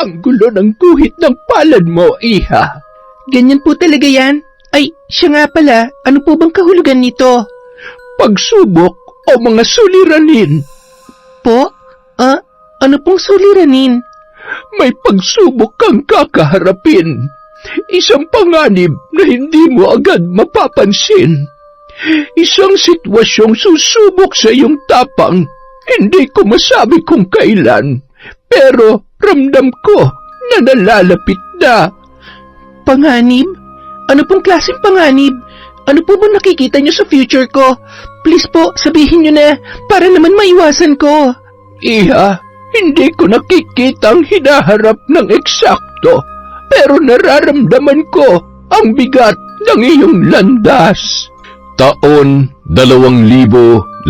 Ang gulo ng guhit ng palad mo, iha. Ganyan po talaga yan. Ay, siya nga pala, ano po bang kahulugan nito? Pagsubok o mga suliranin. Po? Ano pong suliranin? May pagsubok kang kakaharapin. Isang panganib na hindi mo agad mapapansin. Isang sitwasyong susubok sa iyong tapang. Hindi ko masabi kung kailan, pero ramdam ko na nalalapit na. Panganib? Ano pong klaseng panganib? Ano po ba nakikita niyo sa future ko? Please po, sabihin niyo na, para naman maiwasan ko. Iha, hindi ko nakikitang hinaharap ng eksakto, pero nararamdaman ko ang bigat ng iyong landas. Taon 2011,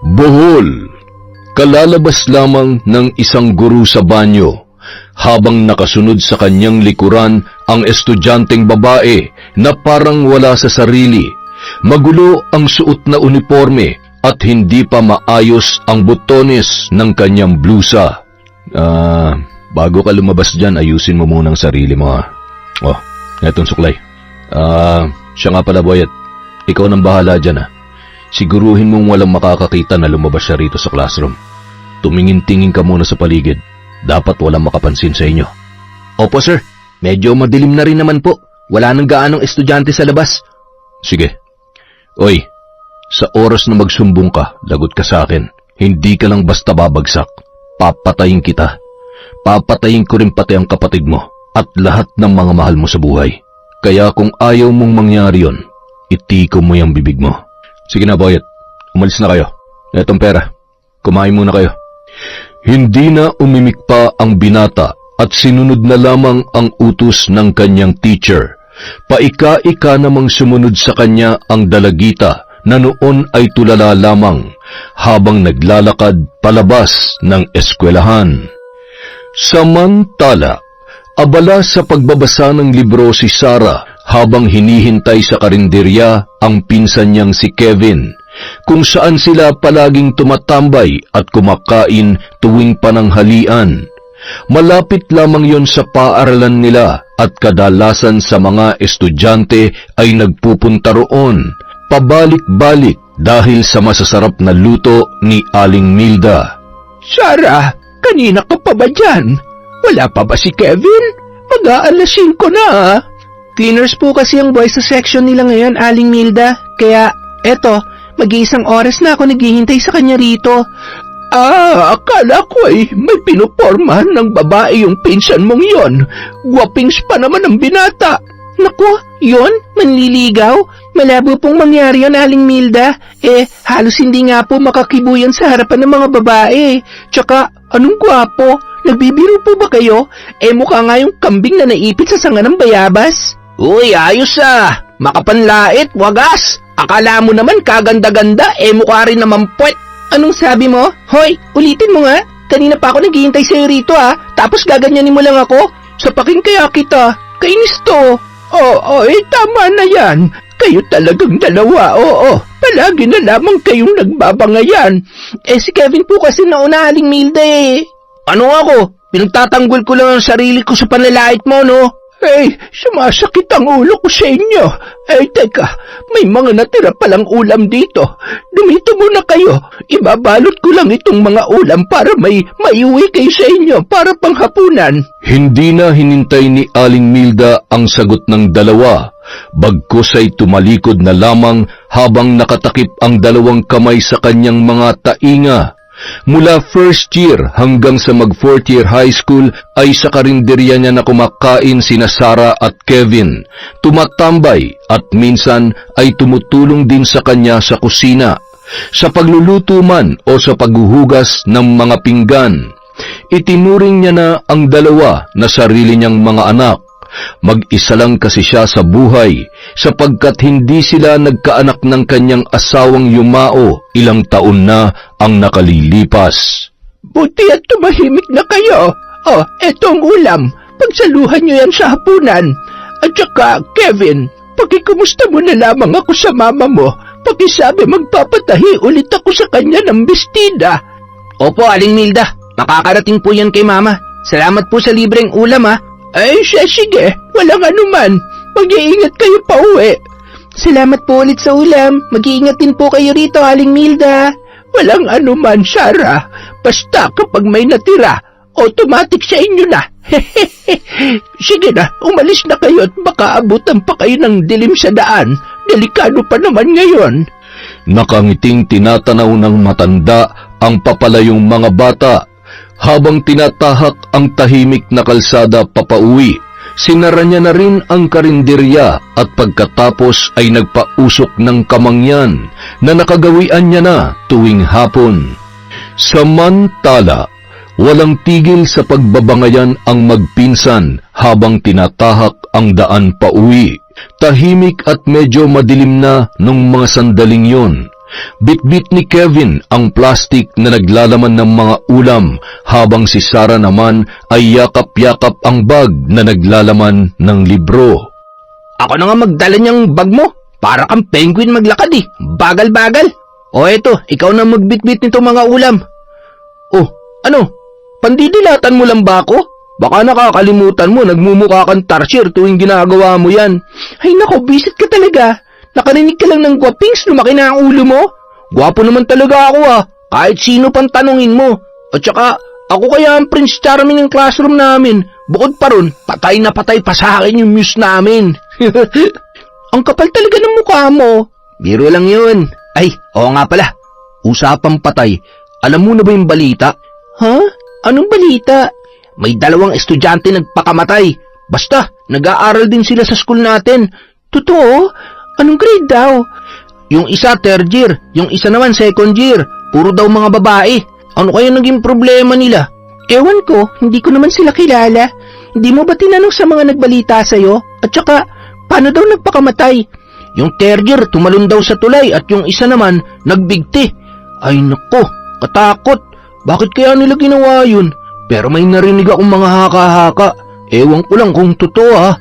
Bohol. Kalalabas lamang ng isang guro sa banyo, habang nakasunod sa kanyang likuran ang estudyanteng babae na parang wala sa sarili. Magulo ang suot na uniforme at hindi pa maayos ang botones ng kanyang blusa. Bago ka lumabas dyan, ayusin mo muna ang sarili mo. Oh, etong suklay. Siya nga pala, Boyet. Ikaw nang bahala dyan, Siguruhin mong walang makakakita na lumabas siya rito sa classroom. Tumingin-tingin ka muna sa paligid. Dapat walang makapansin sa inyo. Opo, sir. Medyo madilim na rin naman po. Wala nang gaanong estudyante sa labas. Sige. Oy, sa oras na magsumbong ka, lagot ka sa akin. Hindi ka lang basta babagsak. Papatayin kita. Papatayin ko rin pati ang kapatid mo at lahat ng mga mahal mo sa buhay. Kaya kung ayaw mong mangyari yon, itiko mo yung bibig mo. Sige na, Boyet. Umalis na kayo. Etong pera. Kumain muna kayo. Hindi na umimik pa ang binata at sinunod na lamang ang utos ng kanyang teacher. Paika-ika namang sumunod sa kanya ang dalagita na noon ay tulala lamang habang naglalakad palabas ng eskwelahan. Samantala, abala sa pagbabasa ng libro si Sarah habang hinihintay sa karinderya ang pinsan niyang si Kevin, kung saan sila palaging tumatambay at kumakain tuwing pananghalian. Malapit lamang yon sa paaralan nila at kadalasan sa mga estudyante ay nagpupunta roon, pabalik-balik dahil sa masasarap na luto ni Aling Milda. Sarah, kanina ka pa ba dyan? Wala pa ba si Kevin? Mag-aalas 5 na. Cleaners po kasi ang boys sa section nila ngayon, Aling Milda. Kaya, eto, mag-iisang oras na ako naghihintay sa kanya rito. Akala ko ay may pinupormahan ng babae yung pinsan mong yon. Guwapings pa naman ang binata. Naku, yon? Manliligaw? Malabo pong mangyari yon, Aling Milda. Halos hindi nga po makakibuyan sa harapan ng mga babae. Tsaka, anong gwapo? Nagbibiro po ba kayo? Mukha nga yung kambing na naipit sa sanga ng bayabas. Uy, ayos makapanlait, wagas. Akala mo naman kaganda-ganda, mukha rin naman puwet. Anong sabi mo? Hoy, ulitin mo nga. Kanina pa ako naghihintay sa'yo rito tapos gaganyanin mo lang ako. Sapakin kaya kita. Kainis to. Tama na yan. Kayo talagang dalawa, Palagi na lamang kayong nagbabangayan. Si Kevin po kasi nauna, Aling Milda Ano ako? Pinagtatanggol ko lang ang sarili ko sa panlalait mo, no? Sumasakit ang ulo ko sa inyo. Teka, may mga natira palang ulam dito. Dumito muna kayo. Ibabalot ko lang itong mga ulam para may maiuwi kayo sa inyo para panghapunan. Hindi na hinintay ni Aling Milda ang sagot ng dalawa. Bagkus ay tumalikod na lamang habang nakatakip ang dalawang kamay sa kanyang mga tainga. Mula first year hanggang sa mag-fourth year high school ay sa karinderya niya na kumakain sina Sarah at Kevin, tumatambay at minsan ay tumutulong din sa kanya sa kusina, sa pagluluto man o sa paghuhugas ng mga pinggan. Itinuring niya na ang dalawa na sarili niyang mga anak. Mag-isa lang kasi siya sa buhay sapagkat hindi sila nagkaanak ng kanyang asawang yumao. Ilang taon na ang nakalilipas. Buti at tumahimik na kayo. Eto ang ulam. Pagsaluhan niyo yan sa hapunan. At saka, Kevin, pakikumusta mo na lamang ako sa mama mo. Pakisabi magpapatahi ulit ako sa kanya ng bestida. Opo, Aling Milda. Makakarating po yan kay Mama. Salamat po sa libreng ulam ha. Ay, sige. Walang anuman. Mag-iingat kayo pa uwi. Salamat po ulit sa ulam. Mag-iingat din po kayo rito, Aling Milda. Walang anuman, Sarah. Basta kapag may natira, automatic sa inyo na. Sige na, umalis na kayo at baka abutan pa kayo ng dilim sa daan. Delikado pa naman ngayon. Nakangiting tinatanaw ng matanda ang papalayong mga bata. Habang tinatahak ang tahimik na kalsada papauwi, sinara niya na rin ang karinderya at pagkatapos ay nagpausok ng kamangyan na nakagawian niya na tuwing hapon. Samantala, walang tigil sa pagbabangayan ang magpinsan habang tinatahak ang daan pauwi. Tahimik at medyo madilim na nung mga sandaling yon. Bitbit ni Kevin ang plastik na naglalaman ng mga ulam habang si Sarah naman ay yakap-yakap ang bag na naglalaman ng libro. Ako na nga magdala niyang bag mo. Para kang penguin maglakad eh. Bagal-bagal. O eto, ikaw na magbitbit nito mga ulam. Oh, ano? Pandidilatan mo lang ba ako? Baka nakakalimutan mo, nagmumukha kang tarsier tuwing ginagawa mo yan. Ay nako, bisit ka talaga. Nakarinig ka lang ng gwapings, lumaki na ang ulo mo. Gwapo naman talaga ako ah. Kahit sino pang tanungin mo. At saka, ako kaya ang Prince Charming ng classroom namin. Bukod pa ron, patay na patay pa sa akin yung muse namin. Ang kapal talaga ng mukha mo. Biro lang yun. Ay, oo nga pala. Usapang patay. Alam mo na ba yung balita? Ha? Anong balita? May 2 estudyante nagpakamatay. Basta, nag-aaral din sila sa school natin. Totoo? Anong grade daw? Yung isa 3rd year, yung isa naman 2nd year. Puro daw mga babae. Ano kaya naging problema nila? Ewan ko, hindi ko naman sila kilala. Hindi mo ba tinanong sa mga nagbalita sa'yo? At saka, paano daw nagpakamatay? Yung 3rd year, tumalon daw sa tulay at yung isa naman, nagbigti. Ay nako, katakot. Bakit kaya nila ginawa yun? Pero may narinig akong mga haka-haka. Ewan ko lang kung totoo ha.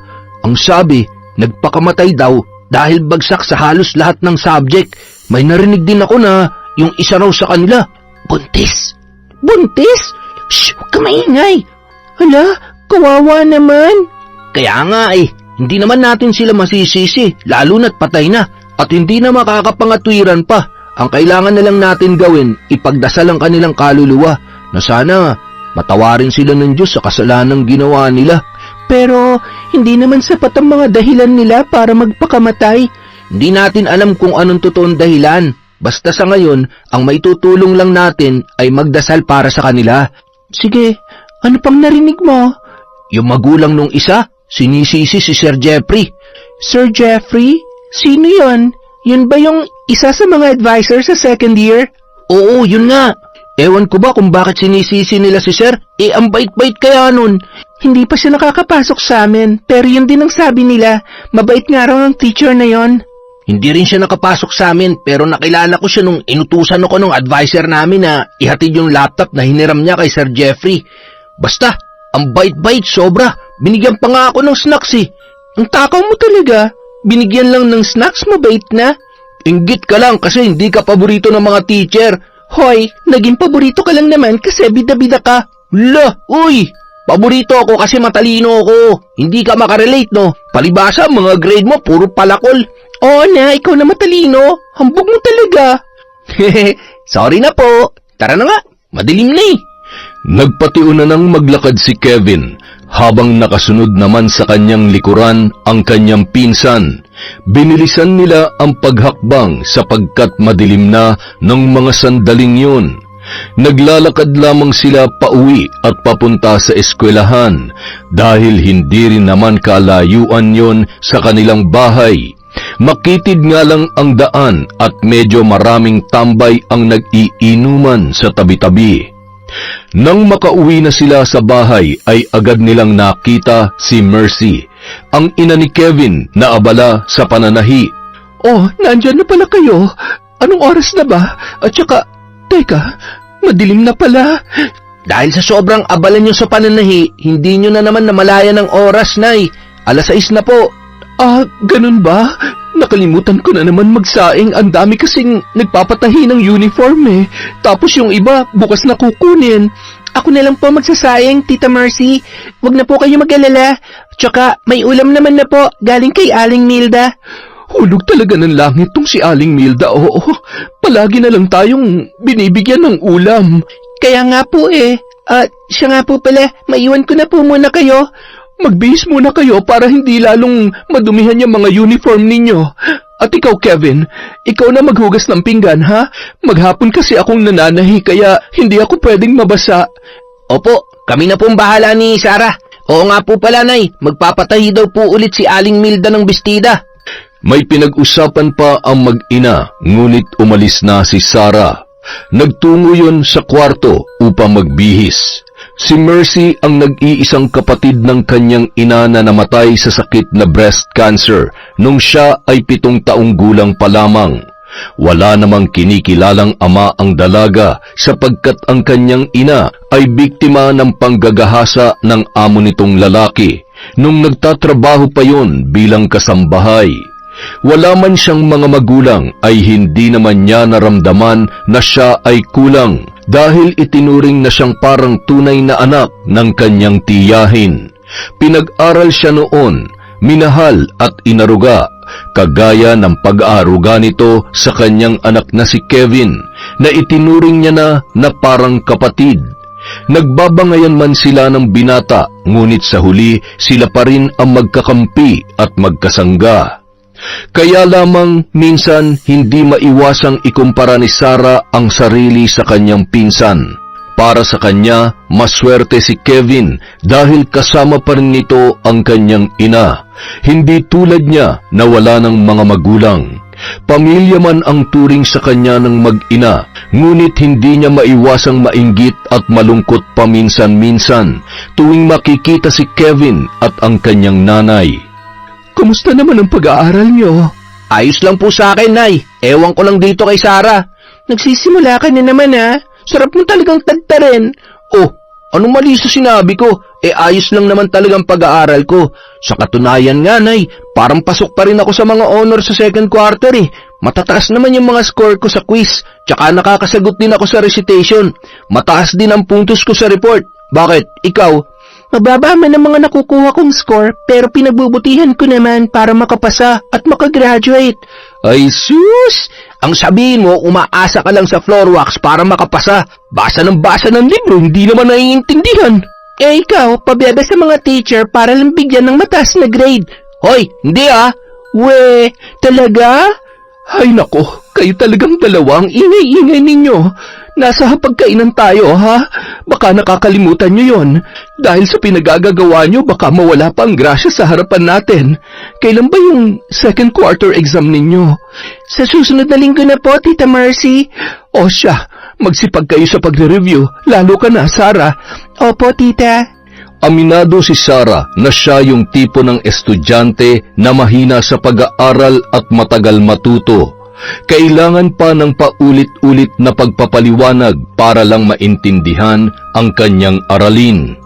Ang sabi, nagpakamatay daw dahil bagsak sa halos lahat ng subject. May narinig din ako na yung isa raw sa kanila, buntis. Buntis? Shh, huwag ka maingay. Hala, kawawa naman. Kaya nga hindi naman natin sila masisisi, lalo na't patay na. At hindi na makakapangatwiran pa. Ang kailangan na lang natin gawin, ipagdasal ang kanilang kaluluwa na sana matawarin sila ng Diyos sa kasalanang ginawa nila. Pero hindi naman sapat ang mga dahilan nila para magpakamatay. Hindi natin alam kung anong totoong dahilan. Basta sa ngayon, ang maitutulong lang natin ay magdasal para sa kanila. Sige, ano pang narinig mo? Yung magulang nung isa, sinisisi si Sir Jeffrey. Sir Jeffrey? Sino yon? Yun ba yung isa sa mga advisor sa 2nd year? Oo, yun nga. Ewan ko ba kung bakit sinisisi nila si Sir? Ang bait-bait kaya nun. Hindi pa siya nakakapasok sa amin, pero yun din ang sabi nila. Mabait nga raw ang teacher na yon. Hindi rin siya nakapasok sa amin, pero nakilala ko siya nung inutusan ako ng advisor namin na ihatid yung laptop na hiniram niya kay Sir Jeffrey. Basta, ang bait-bait sobra. Binigyan pa nga ako ng snacks eh. Ang takaw mo talaga. Binigyan lang ng snacks, mabait na. Inggit ka lang kasi hindi ka paborito ng mga teacher. Hoy, naging paborito ka lang naman kasi bida-bida ka. La, uy! Paborito ako kasi matalino ako. Hindi ka makarelate, no? Palibasa, mga grade mo, puro palakol. Oo na, ikaw na matalino. Hambog mo talaga. Sorry na po. Tara na nga, madilim na eh. Nagpatiuna nang maglakad si Kevin habang nakasunod naman sa kanyang likuran ang kanyang pinsan. Binilisan nila ang paghakbang sapagkat madilim na ng mga sandaling yun. Naglalakad lamang sila pauwi at papunta sa eskwelahan dahil hindi rin naman kalayuan yon sa kanilang bahay. Makitid nga lang ang daan at medyo maraming tambay ang nag-iinuman sa tabi-tabi. Nang makauwi na sila sa bahay ay agad nilang nakita si Mercy, ang ina ni Kevin na abala sa pananahi. Oh, nandyan na pala kayo. Anong oras na ba? At saka, teka, madilim na pala. Dahil sa sobrang abala nyo sa pananahi, hindi nyo na naman namalayan ng oras, Nay. 6:00 na po. Ah, ganun ba? Nakalimutan ko na naman magsaing. Ang dami kasing nagpapatahi ng uniform eh. Tapos yung iba, bukas na kukunin. Ako na lang po magsasayang, Tita Mercy. Huwag na po kayo mag-alala. Tsaka may ulam naman na po galing kay Aling Milda. Hulog talaga ng langit tong si Aling Milda, oo. Palagi na lang tayong binibigyan ng ulam. Kaya nga po siya nga po pala, maiwan ko na po muna kayo. Magbihis muna kayo para hindi lalong madumihan yung mga uniform ninyo. At ikaw, Kevin, ikaw na maghugas ng pinggan, ha? Maghapon kasi akong nananahi kaya hindi ako pwedeng mabasa. Opo, kami na pong bahala ni Sarah. Oo nga po pala, Nay, magpapatahi daw po ulit si Aling Milda ng bestida. May pinag-usapan pa ang mag-ina, ngunit umalis na si Sarah. Nagtungo yun sa kwarto upang magbihis. Si Mercy ang nag-iisang kapatid ng kanyang ina na namatay sa sakit na breast cancer nung siya ay 7 taong gulang pa lamang. Wala namang kinikilalang ama ang dalaga sapagkat ang kanyang ina ay biktima ng panggagahasa ng amo nitong lalaki nung nagtatrabaho pa yon bilang kasambahay. Wala man siyang mga magulang ay hindi naman niya naramdaman na siya ay kulang dahil itinuring na siyang parang tunay na anak ng kanyang tiyahin. Pinag-aral siya noon, minahal at inaruga, kagaya ng pag-aaruga nito sa kanyang anak na si Kevin na itinuring niya na parang kapatid. Nagbabangayan man sila ng binata, ngunit sa huli sila pa rin ang magkakampi at magkasangga. Kaya lamang minsan hindi maiwasang ikumpara ni Sarah ang sarili sa kanyang pinsan. Para sa kanya, maswerte si Kevin dahil kasama pa rin nito ang kanyang ina. Hindi tulad niya na wala ng mga magulang. Pamilya man ang turing sa kanya ng mag-ina, ngunit hindi niya maiwasang mainggit at malungkot paminsan-minsan tuwing makikita si Kevin at ang kanyang nanay. Kumusta naman ang pag-aaral niyo? Ayos lang po sa akin, Nay. Ewan ko lang dito kay Sarah. Nagsisimula ka na naman, ha? Sarap mo talagang tagtarin. Oh, anong mali sa sinabi ko? Ayos lang naman talagang pag-aaral ko. Sa katunayan nga, Nay, parang pasok pa rin ako sa mga honor sa second quarter eh. Matataas naman yung mga score ko sa quiz. Tsaka nakakasagot din ako sa recitation. Mataas din ang puntos ko sa report. Bakit? Ikaw? Mababa man ang mga nakukuha kong score, pero pinagbubutihan ko naman para makapasa at makagraduate. Ay sus! Ang sabihin mo, umaasa ka lang sa floor wax para makapasa. Basa ng libro, hindi naman naiintindihan. Ikaw, pabebe sa mga teacher para lang bigyan ng mataas na grade. Hoy, hindi ah! We, talaga? Ay nako, kayo talagang dalawang ingay-ingay ninyo. Nasa hapagkainan tayo, ha? Baka nakakalimutan nyo yon. Dahil sa pinagagagawa nyo, baka mawala pa ang grasya sa harapan natin. Kailan ba yung second quarter exam ninyo? Sa susunod na linggo na po, Tita Mercy. O siya, magsipag kayo sa pagre-review, lalo ka na, Sarah. Opo, Tita. Aminado si Sarah na siya yung tipo ng estudyante na mahina sa pag-aaral at matagal matuto. Kailangan pa ng paulit-ulit na pagpapaliwanag para lang maintindihan ang kanyang aralin.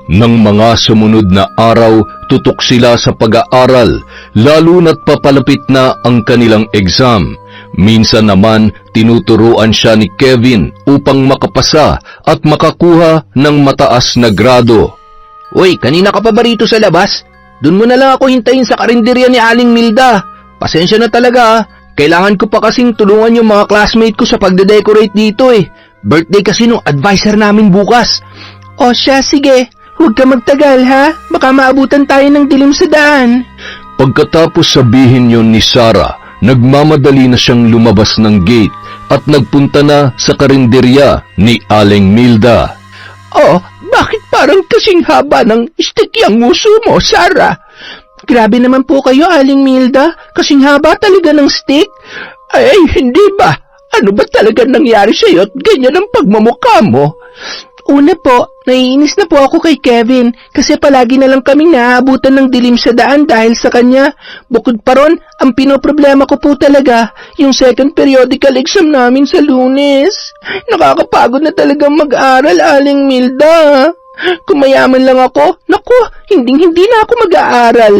Nang mga sumunod na araw, tutok sila sa pag-aaral, lalo na't papalapit na ang kanilang exam. Minsan naman, tinuturuan siya ni Kevin upang makapasa at makakuha ng mataas na grado. Uy, kanina ka pa ba rito sa labas? Doon mo na lang ako hintayin sa karinderya ni Aling Milda. Pasensya na talaga ah. Kailangan ko pa kasing tulungan yung mga classmate ko sa pagde-decorate dito eh. Birthday kasi nung advisor namin bukas. O siya, sige. Huwag ka magtagal ha. Baka maabutan tayo ng dilim sa daan. Pagkatapos sabihin yon ni Sarah, nagmamadali na siyang lumabas ng gate at nagpunta na sa karinderya ni Aling Milda. Oh, bakit parang kasing haba ng stick yung nguso mo, Sarah? Grabe naman po kayo, Aling Milda. Kasing haba talaga ng stick. Ay, hindi ba? Ano ba talaga nangyari sa'yo at ganyan ang pagmamukha mo? Una po, naiinis na po ako kay Kevin kasi palagi na lang kaming naaabutan ng dilim sa daan dahil sa kanya. Bukod pa ron, ang pinoproblema ko po talaga, yung second periodical exam namin sa Lunes. Nakakapagod na talagang mag-aral, Aling Milda. Kung mayaman lang ako, naku, hindi na ako mag-aaral.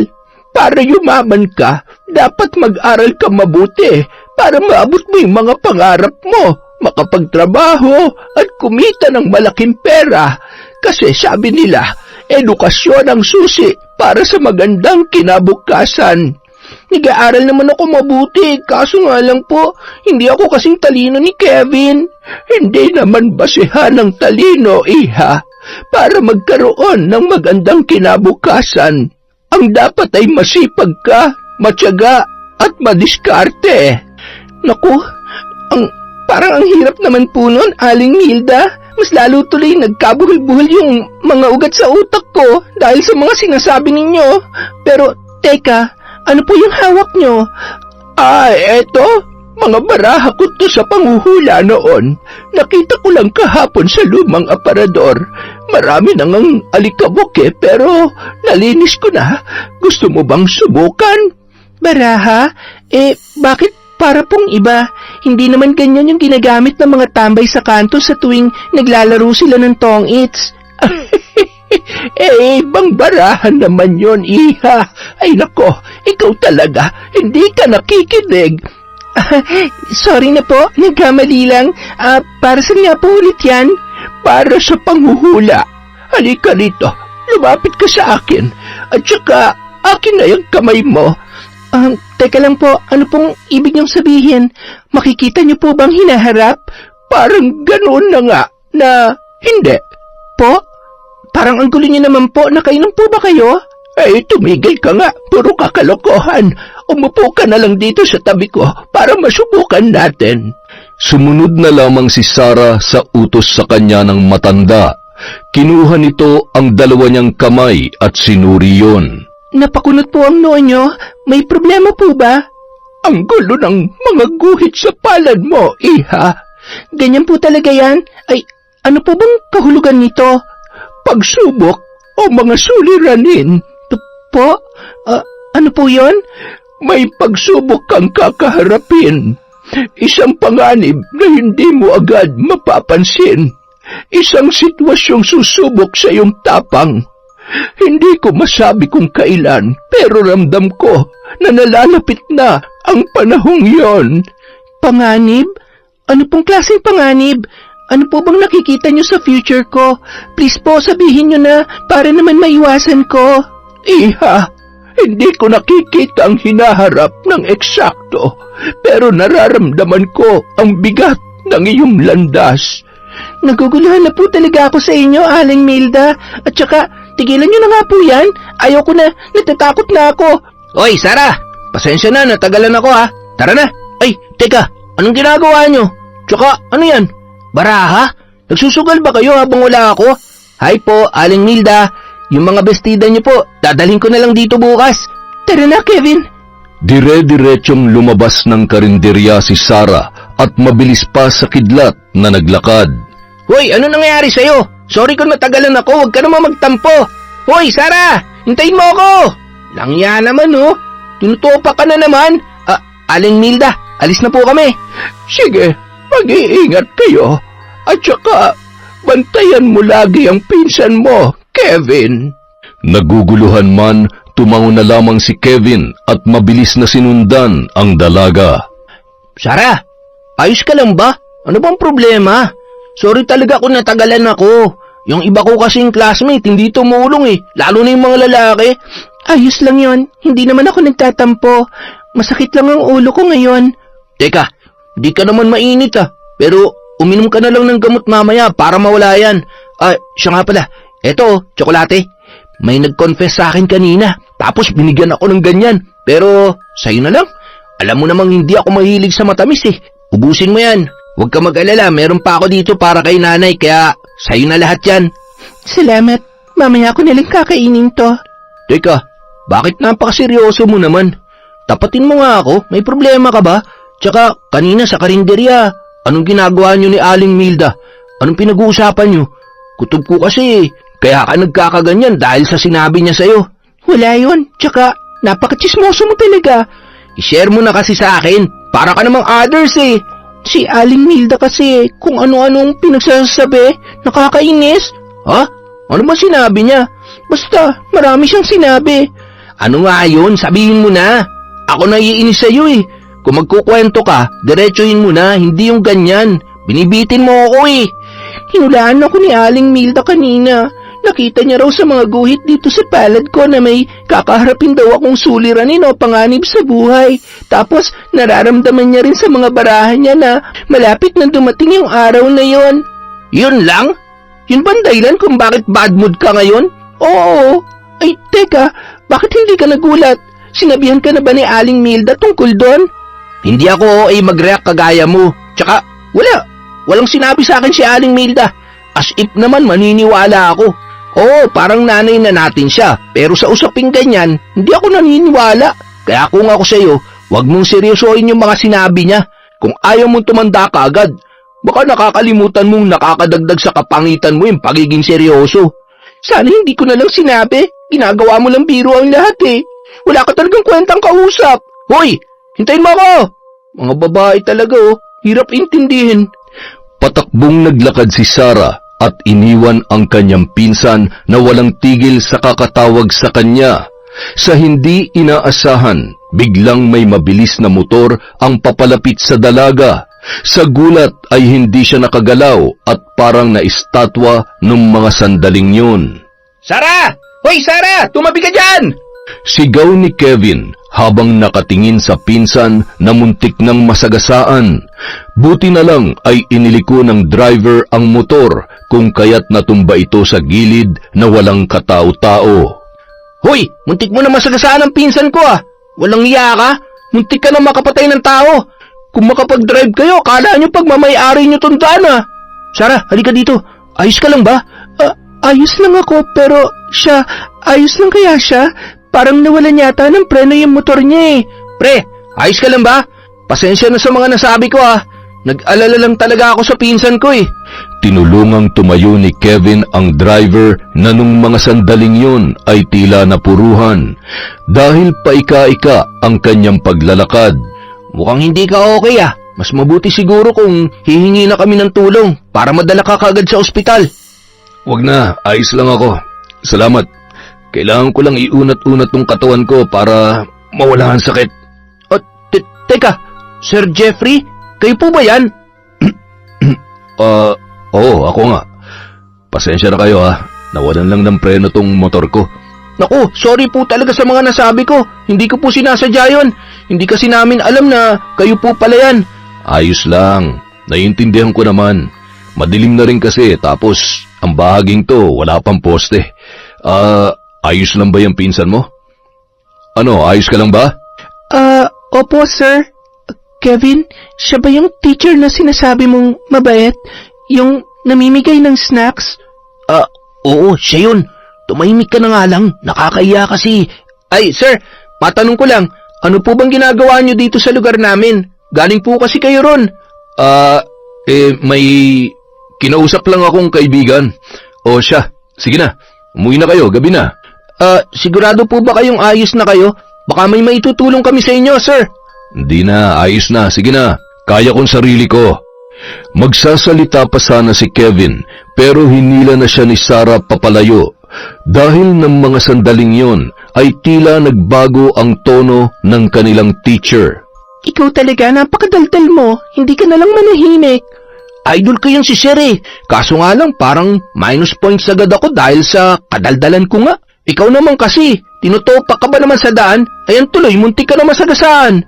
Para yumaman ka, dapat mag-aral ka mabuti para maabot mo yung mga pangarap mo. makapagtrabaho at kumita ng malaking pera. Kasi sabi nila, edukasyon ang susi para sa magandang kinabukasan. Nag-aaral naman ako mabuti, kaso nga lang po, hindi ako kasing talino ni Kevin. Hindi naman basehan ng talino, iha, para magkaroon ng magandang kinabukasan. Ang dapat ay masipag ka, matyaga, at madiskarte. Naku, parang ang hirap naman po nun, Aling Milda. Mas lalo tuloy nagkabuhol-buhol yung mga ugat sa utak ko dahil sa mga sinasabi ninyo. Pero, teka, ano po yung hawak nyo? Eto, mga baraha ko to sa panghuhula noon. Nakita ko lang kahapon sa lumang aparador. Marami nang ang alikabok pero nalinis ko na. Gusto mo bang subukan? Baraha? Bakit para pong iba? Hindi naman ganyan yung ginagamit ng mga tambay sa kanto sa tuwing naglalaro sila ng tong-its. Ibang barahan naman yon, iha. Ay nako, ikaw talaga, hindi ka nakikinig. Sorry na po, nagkamali lang. Para saan nga po ulit yan? Para sa panghuhula. Halika rito, lumapit ka sa akin. At saka, akin na yung kamay mo. Teka lang po, ano pong ibig niyong sabihin? Makikita niyo po bang hinaharap? Parang ganoon na nga, na hindi. Po? Parang ang gulo niyo naman po, nakainom po ba kayo? Tumigil ka nga, puro kakalokohan. Umupo ka na lang dito sa tabi ko para masubukan natin. Sumunod na lamang si Sarah sa utos sa kanya ng matanda. Kinuha nito ang dalawa niyang kamay at sinuri yon. Napakunot po ang noo niyo. May problema po ba? Ang gulo ng mga guhit sa palad mo, iha. Ganyan po talaga yan? Ay, ano po bang kahulugan nito? Pagsubok o mga suliranin. Po? Ano po yon? May pagsubok kang kakaharapin. Isang panganib na hindi mo agad mapapansin. Isang sitwasyong susubok sa iyong tapang. Hindi ko masabi kung kailan, pero ramdam ko na nalalapit na ang panahong yon. Panganib? Ano pong klaseng panganib? Ano po bang nakikita niyo sa future ko? Please po, sabihin niyo na para naman maiwasan ko. Iha, hindi ko nakikita ang hinaharap ng eksakto, pero nararamdaman ko ang bigat ng iyong landas. Naguguluhan na po talaga ako sa inyo, Aling Milda. At saka, tigilan niyo na nga po yan. Ayoko na, natatakot na ako. Oy, Sarah! Pasensya na, natagalan ako ha. Tara na. Ay, teka, anong ginagawa niyo? Tsaka, ano yan? Baraha? Nagsusugal ba kayo habang wala ako? Hi po, Aling Milda. Yung mga bestida niyo po, dadalhin ko na lang dito bukas. Tara na, Kevin. Dire-diretsyong lumabas ng karinderya si Sarah at mabilis pa sa kidlat na naglakad. Hoy, ano nangyayari sa'yo? Sorry kung natagalan ako, huwag ka naman magtampo. Hoy, Sarah! Hintayin mo ako! Langya naman, oh. Tinutupa ka na naman. Aling Milda, alis na po kami. Sige, mag-iingat kayo. At saka, bantayan mo lagi ang pinsan mo, Kevin. Naguguluhan man, tumango na lamang si Kevin at mabilis na sinundan ang dalaga. Sarah, ayos ka lang ba? Ano bang problema? Sorry talaga kung natagalan ako. Yung iba ko kasing classmate, hindi tumulong lalo na yung mga lalaki. Ayos lang yon, hindi naman ako nagtatampo. Masakit lang ang ulo ko ngayon. Teka, di ka naman mainit pero uminom ka na lang ng gamot mamaya para mawala yan. Siya nga pala, eto, tsokolate. May nag-confess sa akin kanina, tapos binigyan ako ng ganyan. Pero, sa'yo na lang. Alam mo namang hindi ako mahilig sa matamis Ubusin mo yan. Huwag ka mag-alala, meron pa ako dito para kay nanay, kaya sa'yo na lahat yan. Salamat. Mamaya ko nalang kakainin to. Teka, bakit napakaseryoso mo naman? Tapatin mo nga ako, may problema ka ba? Tsaka, kanina sa karinderya, anong ginagawa niyo ni Aling Milda? Anong pinag-uusapan niyo? Kutob ko kasi, kaya ka nagkakaganyan dahil sa sinabi niya sa'yo. Wala yun, tsaka napakachismoso mo talaga. I-share mo na kasi sa akin, para ka namang others Si Aling Milda kasi, kung ano-anong pinagsasabi, nakakainis. Ha? Ano ba sinabi niya? Basta, marami siyang sinabi. Ano nga yun? Sabihin mo na. Ako naiinis sa'yo Kung magkukwento ka, diretsuhin mo na, hindi yung ganyan. Binibitin mo ako eh. Hinulaan ako ni Aling Milda kanina. Nakita niya raw sa mga guhit dito sa palad ko na may kakaharapin daw akong suliranin o panganib sa buhay. Tapos nararamdaman niya rin sa mga barahan niya na malapit na dumating yung araw na yon. Yun lang? Yun bang dahilan kung bakit bad mood ka ngayon? Oo. Ay, teka, bakit hindi ka nagulat? Sinabihan ka na ba ni Aling Milda tungkol doon? Hindi ako mag-react kagaya mo. Tsaka, walang sinabi sa akin si Aling Milda. As if naman maniniwala ako. Oo, parang nanay na natin siya. Pero sa usaping ganyan, hindi ako naniniwala. Kaya kung ako sa'yo, huwag mong seryosohin yung mga sinabi niya. Kung ayaw mong tumanda ka agad, baka nakakalimutan mong nakakadagdag sa kapangitan mo yung pagiging seryoso. Sana hindi ko na lang sinabi. Ginagawa mo lang biro ang lahat eh. Wala ka talagang kwentang kausap. Hoy, hintayin mo ako! Mga babae talaga hirap intindihin. Patakbong naglakad si Sarah at iniwan ang kanyang pinsan na walang tigil sa kakatawag sa kanya. Sa hindi inaasahan, biglang may mabilis na motor ang papalapit sa dalaga. Sa gulat ay hindi siya nakagalaw at parang naistatwa nung mga sandaling yun. Sarah! Hoy, Sarah! Tumabi ka dyan! Sigaw ni Kevin habang nakatingin sa pinsan na muntik ng masagasaan. Buti na lang ay iniliko ng driver ang motor kung kaya't natumba ito sa gilid na walang katao-tao. Hoy! Muntik mo na masagasaan ang pinsan ko ah! Walang iya ka? Muntik ka na makapatay ng tao! Kung makapag-drive kayo, kala nyo pag mamay-ari nyo tundaan ah! Sarah, halika dito. Ayos ka lang ba? Ayos lang ako, pero ayos lang kaya siya? Parang nawalan yata ng preno yung motor niya eh. Pre, ayos ka lang ba? Pasensya na sa mga nasabi ko ah. Nag-alala lang talaga ako sa pinsan ko eh. Tinulungang tumayo ni Kevin ang driver na nung mga sandaling yun ay tila napuruhan dahil paika-ika ang kanyang paglalakad. Mukhang hindi ka okay ah. Mas mabuti siguro kung hihingi na kami ng tulong para madala ka kagad sa ospital. Wag na, ayos lang ako. Salamat. Kailangan ko lang iunat-unat tong katawan ko para mawala ang sakit. Teka, Sir Jeffrey, kayo po ba yan? Oo, ako nga. Pasensya na kayo ha. Nawalan lang ng preno tong motor ko. Naku, sorry po talaga sa mga nasabi ko. Hindi ko po sinasadya yun. Hindi kasi namin alam na kayo po pala yan. Ayos lang. Naiintindihan ko naman. Madilim na rin kasi tapos ang bahaging to wala pang poste. Ayos lang ba yung pinsan mo? Ano, ayos ka lang ba? Opo sir. Kevin, siya ba yung teacher na sinasabi mong mabait? Yung namimigay ng snacks? Oo, siya yun. Tumahimik ka na nga lang. Nakakaiya kasi. Ay, sir, matanong ko lang. Ano po bang ginagawa nyo dito sa lugar namin? Galing po kasi kayo ron. May kinausap lang akong kaibigan. O siya, sige na. Umuwi na kayo, gabi na. Sigurado po ba kayong ayos na kayo? Baka may maitutulong kami sa inyo, sir. Hindi na, ayos na, sige na. Kaya kong sarili ko. Magsasalita pa sana si Kevin, pero hinila na siya ni Sarah papalayo. Dahil ng mga sandaling yon, ay tila nagbago ang tono ng kanilang teacher. Ikaw talaga, napakadaldal mo. Hindi ka nalang manahimik. Idol ko yun si Sir eh. Kaso nga lang, parang minus points agad ako dahil sa kadaldalan ko nga. Ikaw naman kasi, tinutopak ka ba naman sa daan? Ayan tuloy, muntik ka na masagasaan.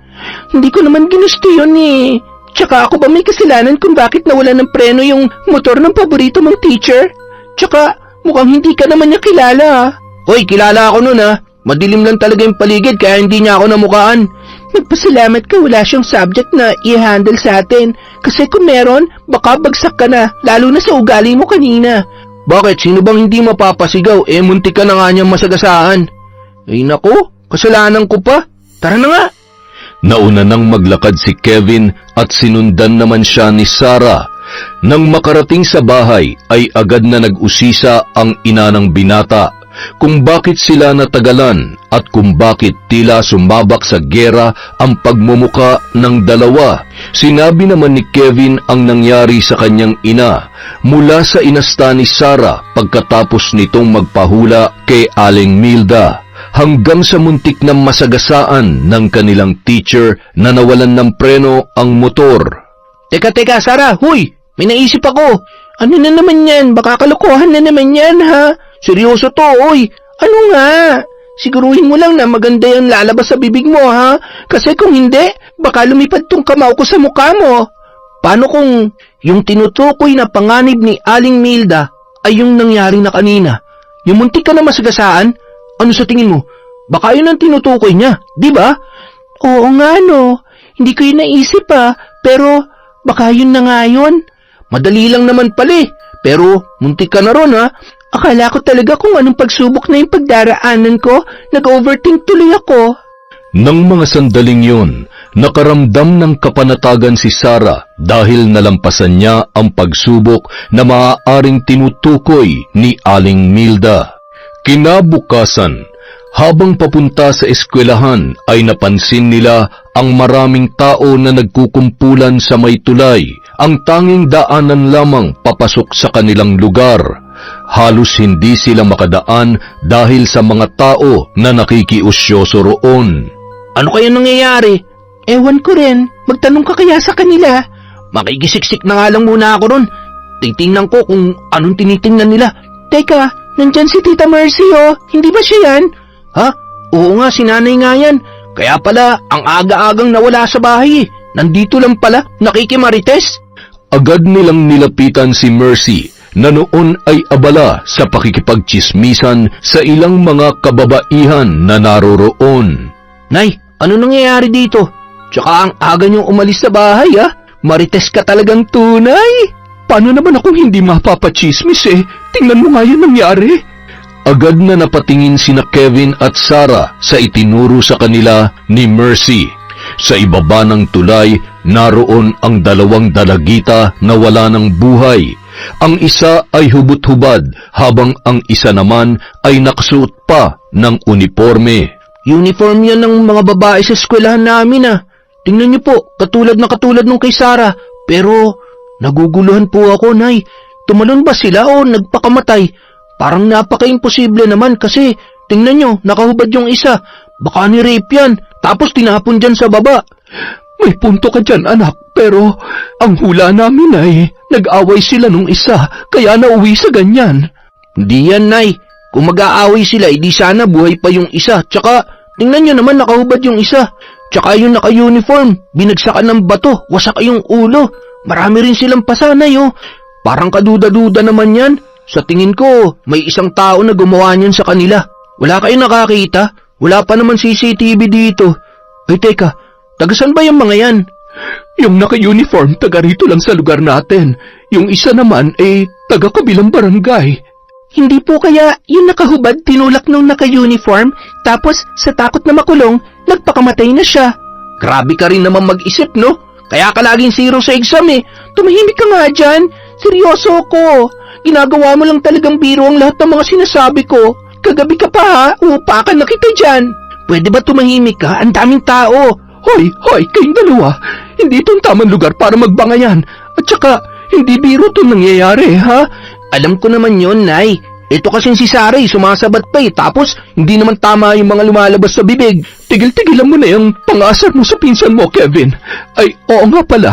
Hindi ko naman ginusto yun eh. Tsaka ako ba may kasalanan kung bakit nawala ng preno yung motor ng paborito mong teacher? Tsaka mukhang hindi ka naman niya kilala ah. Hoy, kilala ako nun ah. Madilim lang talaga yung paligid kaya hindi niya ako namukaan. Nagpasalamat ka wala siyang subject na i-handle sa atin. Kasi kung meron, baka bagsak ka na, lalo na sa ugali mo kanina. Bakit? Sino bang hindi mapapasigaw? Muntik ka na nga niyang masagasaan. Ay nako, kasalanan ko pa. Tara na nga. Nauna nang maglakad si Kevin at sinundan naman siya ni Sarah. Nang makarating sa bahay ay agad na nag-usisa ang ina ng binata kung bakit sila natagalan at kung bakit tila sumabak sa gera ang pagmumuka ng dalawa. Sinabi naman ni Kevin ang nangyari sa kanyang ina mula sa inasta ni Sarah pagkatapos nitong magpahula kay Aling Milda hanggang sa muntik na masagasaan ng kanilang teacher na nawalan ng preno ang motor. Teka, Sarah, huy! may naisip ako. Ano na naman yan? Baka kalokohan na naman yan, ha? Seryoso to, oy. Ano nga? Siguruhin mo lang na maganda yung lalabas sa bibig mo, ha? Kasi kung hindi, baka lumipad tong kamao ko sa mukha mo. Paano kung yung tinutukoy na panganib ni Aling Milda ay yung nangyari na kanina? Yung muntik ka na masagasaan? Ano sa tingin mo? Baka yun ang tinutukoy niya, di ba? Oo nga, no. Hindi ko yun naisip, pero baka yun na nga yun. Madali lang naman pala eh. Pero muntik ka na ron, ha? Akala ko talaga kung anong pagsubok na yung pagdaraanan ko, nag-overthink tuloy ako. Nang mga sandaling yun, nakaramdam ng kapanatagan si Sarah dahil nalampasan niya ang pagsubok na maaaring tinutukoy ni Aling Milda. Kinabukasan, habang papunta sa eskwelahan ay napansin nila ang maraming tao na nagkukumpulan sa may tulay, ang tanging daanan lamang papasok sa kanilang lugar. Halos hindi sila makadaan dahil sa mga tao na nakikiusyoso roon. Ano kaya nangyayari? Ewan ko rin. Magtanong ka kaya sa kanila? Makikisiksik na nga lang muna ako ron. Titingnan ko kung anong tinitingnan nila. Teka, nandyan si Tita Mercy, oh. Hindi ba siya yan? Ha? Oo nga, si nanay nga yan. Kaya pala, ang aga-agang nawala sa bahay eh. Nandito lang pala, nakikimarites. Agad nilang nilapitan si Mercy na noon ay abala sa pakikipagtsismisan sa ilang mga kababaihan na naroroon. Nay, ano nangyayari dito? Tsaka ang aga niyong umalis sa bahay, ha? Marites ka talagang tunay. Paano naman akong hindi mapapachismis eh? Tingnan mo nga yun nangyari. Agad na napatingin sina Kevin at Sarah sa itinuro sa kanila ni Mercy. Sa ibaba ng tulay, naroon ang dalawang dalagita na wala ng buhay. Ang isa ay hubot-hubad habang ang isa naman ay nakasuot pa ng uniforme. Uniform yan ng mga babae sa eskwelahan namin, ah. Tingnan niyo po, katulad nung kay Sarah. Pero naguguluhan po ako, Nay. Tumalon ba sila o nagpakamatay? Parang napaka-imposible naman kasi tingnan niyo, nakahubad yung isa. Baka ni-rape yan, tapos tinapon dyan sa baba. May punto ka dyan, anak, pero ang hula namin ay nag-away sila nung isa, kaya nauwi sa ganyan. Hindi yan, Nay. Kung mag-aaway sila, edi sana buhay pa yung isa. Tsaka, tingnan nyo naman nakahubad yung isa. Tsaka yung naka-uniform, binagsakan ng bato, wasak yung ulo. Marami rin silang pasanay, oh. Parang kaduda-duda naman yan. Sa tingin ko, may isang tao na gumawa niyan sa kanila. Wala kayong nakakita? Wala pa naman CCTV dito. Ay, teka, tagasan ba yung mga yan? Yung naka-uniform, taga rito lang sa lugar natin. Yung isa naman, taga kabilang barangay. Hindi po kaya yung nakahubad tinulak nung naka-uniform, tapos sa takot na makulong, nagpakamatay na siya. Grabe ka rin naman mag-isip, no? Kaya ka laging 0 sa exam, eh. Tumahimik ka nga dyan. Seryoso ko. Ginagawa mo lang talagang biro ang lahat ng mga sinasabi ko. Kagabi ka pa, ha? Upakan na kita dyan. Pwede ba tumahimik ka? Ang daming tao. Hoy, kayong dalawa. Hindi itong tamang lugar para magbangayan. At saka, hindi biro itong nangyayari, ha? Alam ko naman yon, Nay. Ito kasing si Sarah, sumasabat pa eh. Tapos, hindi naman tama yung mga lumalabas sa bibig. Tigil-tigilan mo na yung pang-asar mo sa pinsan mo, Kevin. Ay, oo nga pala.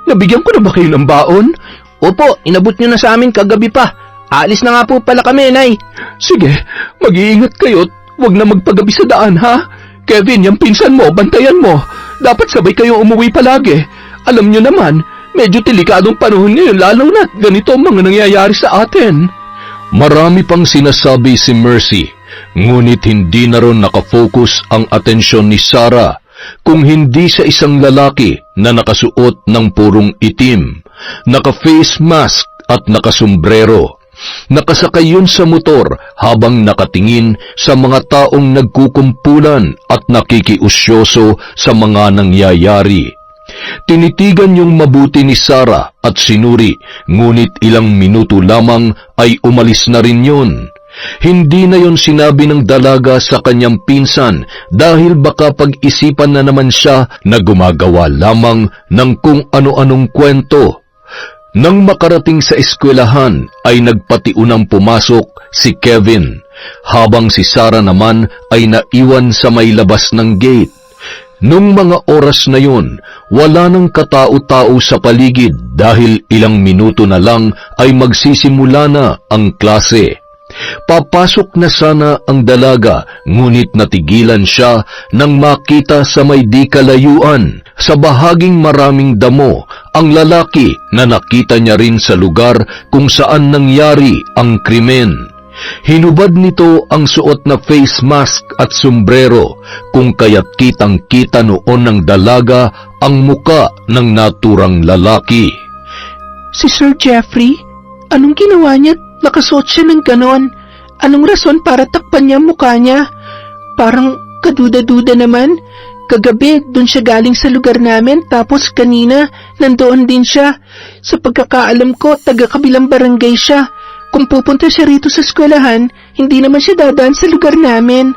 Nabigyan ko na ba kayo ng baon? Opo, inabot nyo na sa amin kagabi pa. Aalis na nga po pala kami, Nay. Sige, mag-iingat kayo't huwag na magpagabi sa daan, ha? Kevin, yung pinsan mo, bantayan mo. Dapat sabay kayong umuwi palagi. Alam nyo naman, medyo delikadong panahon ngayon lalo na't ganito ang mga nangyayari sa atin. Marami pang sinasabi si Mercy, ngunit hindi na ron nakafocus ang atensyon ni Sarah kung hindi sa isang lalaki na nakasuot ng purong itim, naka-face mask at nakasombrero. Nakasakay yun sa motor habang nakatingin sa mga taong nagkukumpulan at nakikiusyoso sa mga nangyayari. Tinitigan yung mabuti ni Sarah at sinuri, ngunit ilang minuto lamang ay umalis na rin yun. Hindi na yon sinabi ng dalaga sa kanyang pinsan dahil baka pag-isipan na naman siya na gumagawa lamang ng kung ano-anong kwento. Nang makarating sa eskwelahan ay nagpatiunang pumasok si Kevin, habang si Sarah naman ay naiwan sa may labas ng gate. Nung mga oras na yun, wala nang katao-tao sa paligid dahil ilang minuto na lang ay magsisimula na ang klase. Papasok na sana ang dalaga, ngunit natigilan siya nang makita sa may di kalayuan, sa bahaging maraming damo, ang lalaki na nakita niya rin sa lugar kung saan nangyari ang krimen. Hinubad nito ang suot na face mask at sombrero, kung kaya't kitang-kita noon ng dalaga ang muka ng naturang lalaki. Si Sir Jeffrey, anong ginawa niya? Nakasuot siya ng ganon. Anong rason para takpan niya ang mukha niya? Parang kaduda-duda naman. Kagabi, doon siya galing sa lugar namin, tapos kanina, nandoon din siya. Sa pagkakaalam ko, taga-kabilang barangay siya. Kung pupunta siya rito sa eskwelahan, hindi naman siya dadaan sa lugar namin.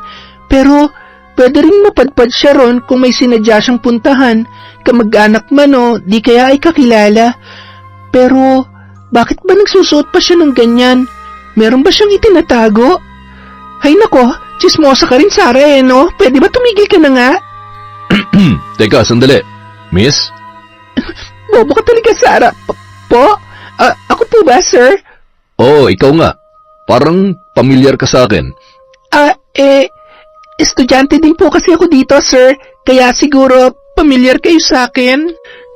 Pero, pwede rin mapadpad siya ron kung may sinadya siyang puntahan. Kamag-anak man o, di kaya ay kakilala. Pero, bakit ba nagsusuot pa siya ng ganyan? Meron ba siyang itinatago? Hay nako, chismosa ka rin, Sarah, no? Pwede ba tumigil ka na nga? Teka, sandali. Miss? Bobo ka talaga, Sarah. Po? Ako po ba, sir? Oo, ikaw nga. Parang pamilyar ka sa akin. Estudyante din po kasi ako dito, sir. Kaya siguro, pamilyar kayo sa akin.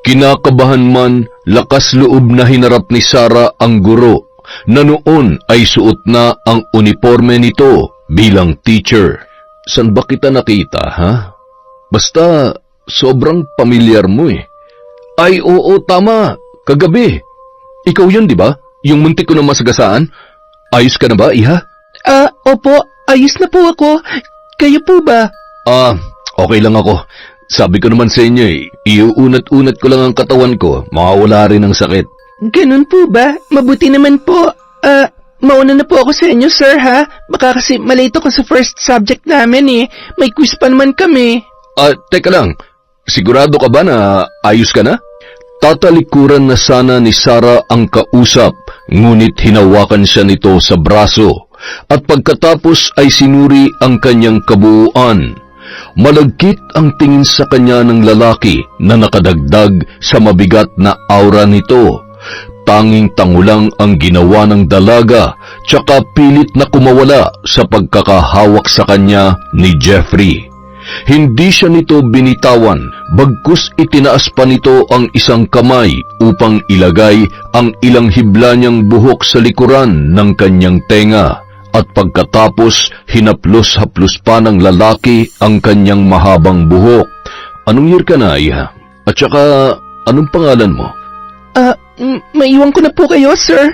Kinakabahan man, lakas loob na hinarap ni Sarah ang guro, na noon ay suot na ang uniforme nito bilang teacher. San ba kita nakita, ha? Basta, sobrang pamilyar mo eh. Ay, oo, tama. Kagabi. Ikaw yun, di ba? Yung muntik ko na masagasaan? Ayos ka na ba, iha? Opo. Ayos na po ako. Kayo po ba? Okay lang ako. Sabi ko naman sa inyo iuunat-unat ko lang ang katawan ko, mawawala rin ang sakit. Ganun po ba? Mabuti naman po. Mauna na po ako sa inyo, sir, ha? Baka kasi malate ako sa first subject namin, eh. May quiz pa naman kami. Teka lang. Sigurado ka ba na ayos ka na? Tatalikuran na sana ni Sarah ang kausap, ngunit hinawakan siya nito sa braso, at pagkatapos ay sinuri ang kanyang kabuuan. Malagkit ang tingin sa kanya ng lalaki na nakadagdag sa mabigat na aura nito. Tanging tangulang ang ginawa ng dalaga, tsaka pilit na kumawala sa pagkakahawak sa kanya ni Jeffrey. Hindi siya nito binitawan, bagkus itinaas pa nito ang isang kamay upang ilagay ang ilang hibla niyang buhok sa likuran ng kanyang tenga. At pagkatapos, hinaplos-haplos pa ng lalaki ang kanyang mahabang buhok. Anong year ka na, iha? At saka, anong pangalan mo? Maiwan ko na po kayo, sir.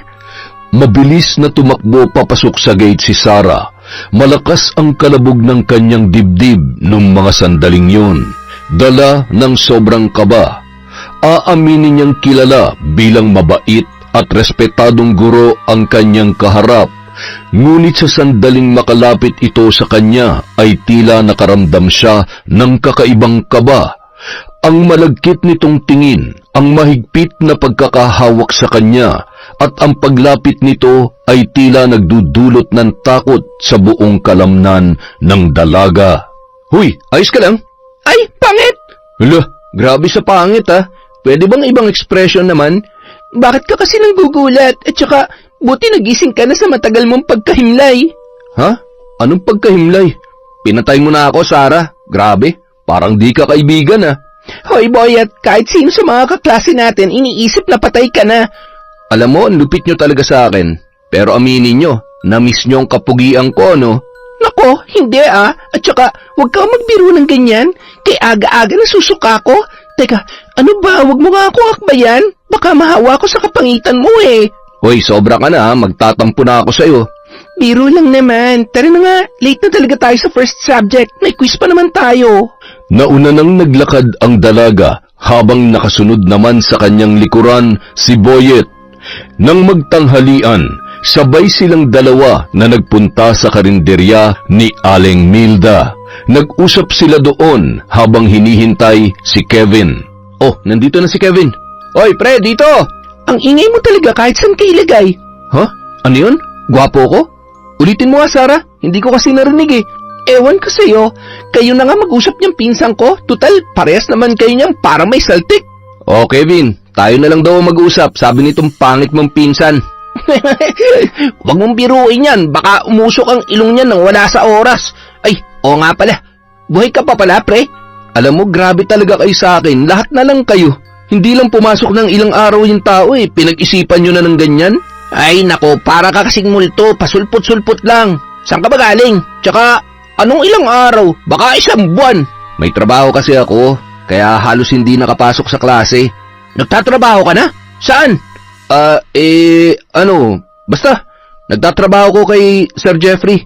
Mabilis na tumakbo papasok sa gate si Sarah. Malakas ang kalabog ng kanyang dibdib nung mga sandaling yun. Dala ng sobrang kaba. Aaminin niyang kilala bilang mabait at respetadong guro ang kanyang kaharap. Ngunit sa sandaling makalapit ito sa kanya ay tila nakaramdam siya ng kakaibang kaba. Ang malagkit nitong tingin, ang mahigpit na pagkakahawak sa kanya, at ang paglapit nito ay tila nagdudulot ng takot sa buong kalamnan ng dalaga. Huy, ayos ka lang? Ay, pangit! Hala, grabe sa pangit ha. Pwede bang ibang expression naman? Bakit ka kasi nanggugulat? At saka, buti nagising ka na sa matagal mong pagkahimlay. Ha? Anong pagkahimlay? Pinatay mo na ako, Sarah. Grabe, parang di ka kaibigan ah. Hoy boy, at kahit sino sa mga kaklase natin, iniisip na patay ka na. Alam mo, ang lupit nyo talaga sa akin. Pero aminin nyo, na-miss nyo ang kapugian ko, no? Nako, hindi ah. At saka, huwag kang magbiro ng ganyan. Kay aga-aga na susuka ko. Teka, ano ba? Huwag mo nga akong akbayan. Baka mahawa ko sa kapangitan mo eh. Hoy, sobra ka na ha. Magtatampo na ako sa'yo. Biro lang naman. Tara na nga, late na talaga tayo sa first subject. May quiz pa naman tayo. Nauna nang naglakad ang dalaga habang nakasunod naman sa kanyang likuran si Boyet. Nang magtanghalian, sabay silang dalawa na nagpunta sa karinderya ni Aling Milda. Nag-usap sila doon habang hinihintay si Kevin. Oh, nandito na si Kevin. Oy, pre, dito! Ang ingay mo talaga kahit saan ka ilagay. Ha? Ano yun? Gwapo ko? Ulitin mo nga, Sarah. Hindi ko kasi narinig eh. Ewan ko sa'yo, kayo na nga mag-usap niyang pinsan ko. Tutal, parehas naman kayo niyang para may saltik. O Kevin, tayo na lang daw mag-usap, sabi nitong pangit mong pinsan. Huwag mong biruin yan, baka umusok ang ilong niyan nang wala sa oras. Ay, oo nga pala, buhay ka pa pala, pre. Alam mo, grabe talaga kayo sa akin, lahat na lang kayo. Hindi lang pumasok ng ilang araw yung tao pinag-isipan nyo na ng ganyan. Ay nako, para ka kasing multo, pasulput-sulput lang. Saan ka ba galing? Tsaka, anong ilang araw? Baka isang buwan. May trabaho kasi ako, kaya halos hindi nakapasok sa klase. Nagtatrabaho ka na? Saan? Basta, nagtatrabaho ko kay Sir Jeffrey.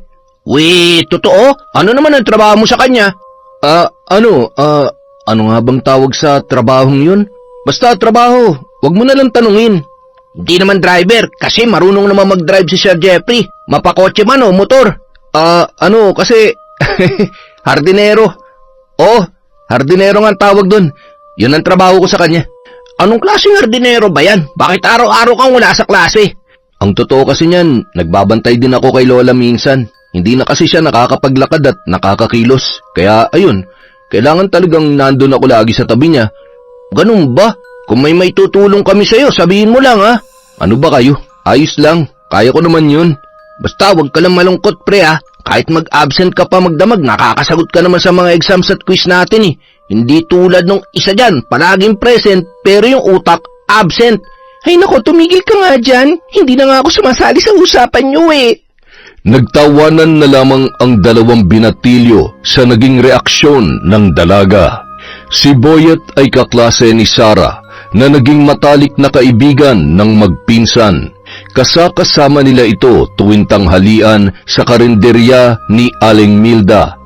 Totoo? Ano naman ang trabaho mo sa kanya? Ano nga bang tawag sa trabahong yun? Basta trabaho, wag mo na lang tanungin. Hindi naman driver, kasi marunong naman mag-drive si Sir Jeffrey. Mapakotse man o motor. Kasi, hardinero. Hardinero nga ang tawag dun. Yun ang trabaho ko sa kanya. Anong klaseng hardinero ba yan? Bakit araw-araw kang wala sa klase? Ang totoo kasi niyan, nagbabantay din ako kay Lola minsan. Hindi na kasi siya nakakapaglakad at nakakakilos. Kaya ayun, kailangan talagang nandun ako lagi sa tabi niya. Ganun ba? Kung may tutulong kami sa'yo, sabihin mo lang ha. Ano ba kayo? Ayos lang, kaya ko naman yun. Basta wag ka lang malungkot pre ha. Kahit mag-absent ka pa magdamag, nakakasagot ka naman sa mga exams at quiz natin Hindi tulad nung isa dyan, palaging present, pero yung utak, absent. Ay nako, tumigil ka nga dyan. Hindi na nga ako sumasali sa usapan nyo Nagtawanan na lamang ang dalawang binatilyo sa naging reaksyon ng dalaga. Si Boyet ay kaklase ni Sarah na naging matalik na kaibigan ng magpinsan. Kasama nila ito tuwing tanghalian sa karinderya ni Aling Milda.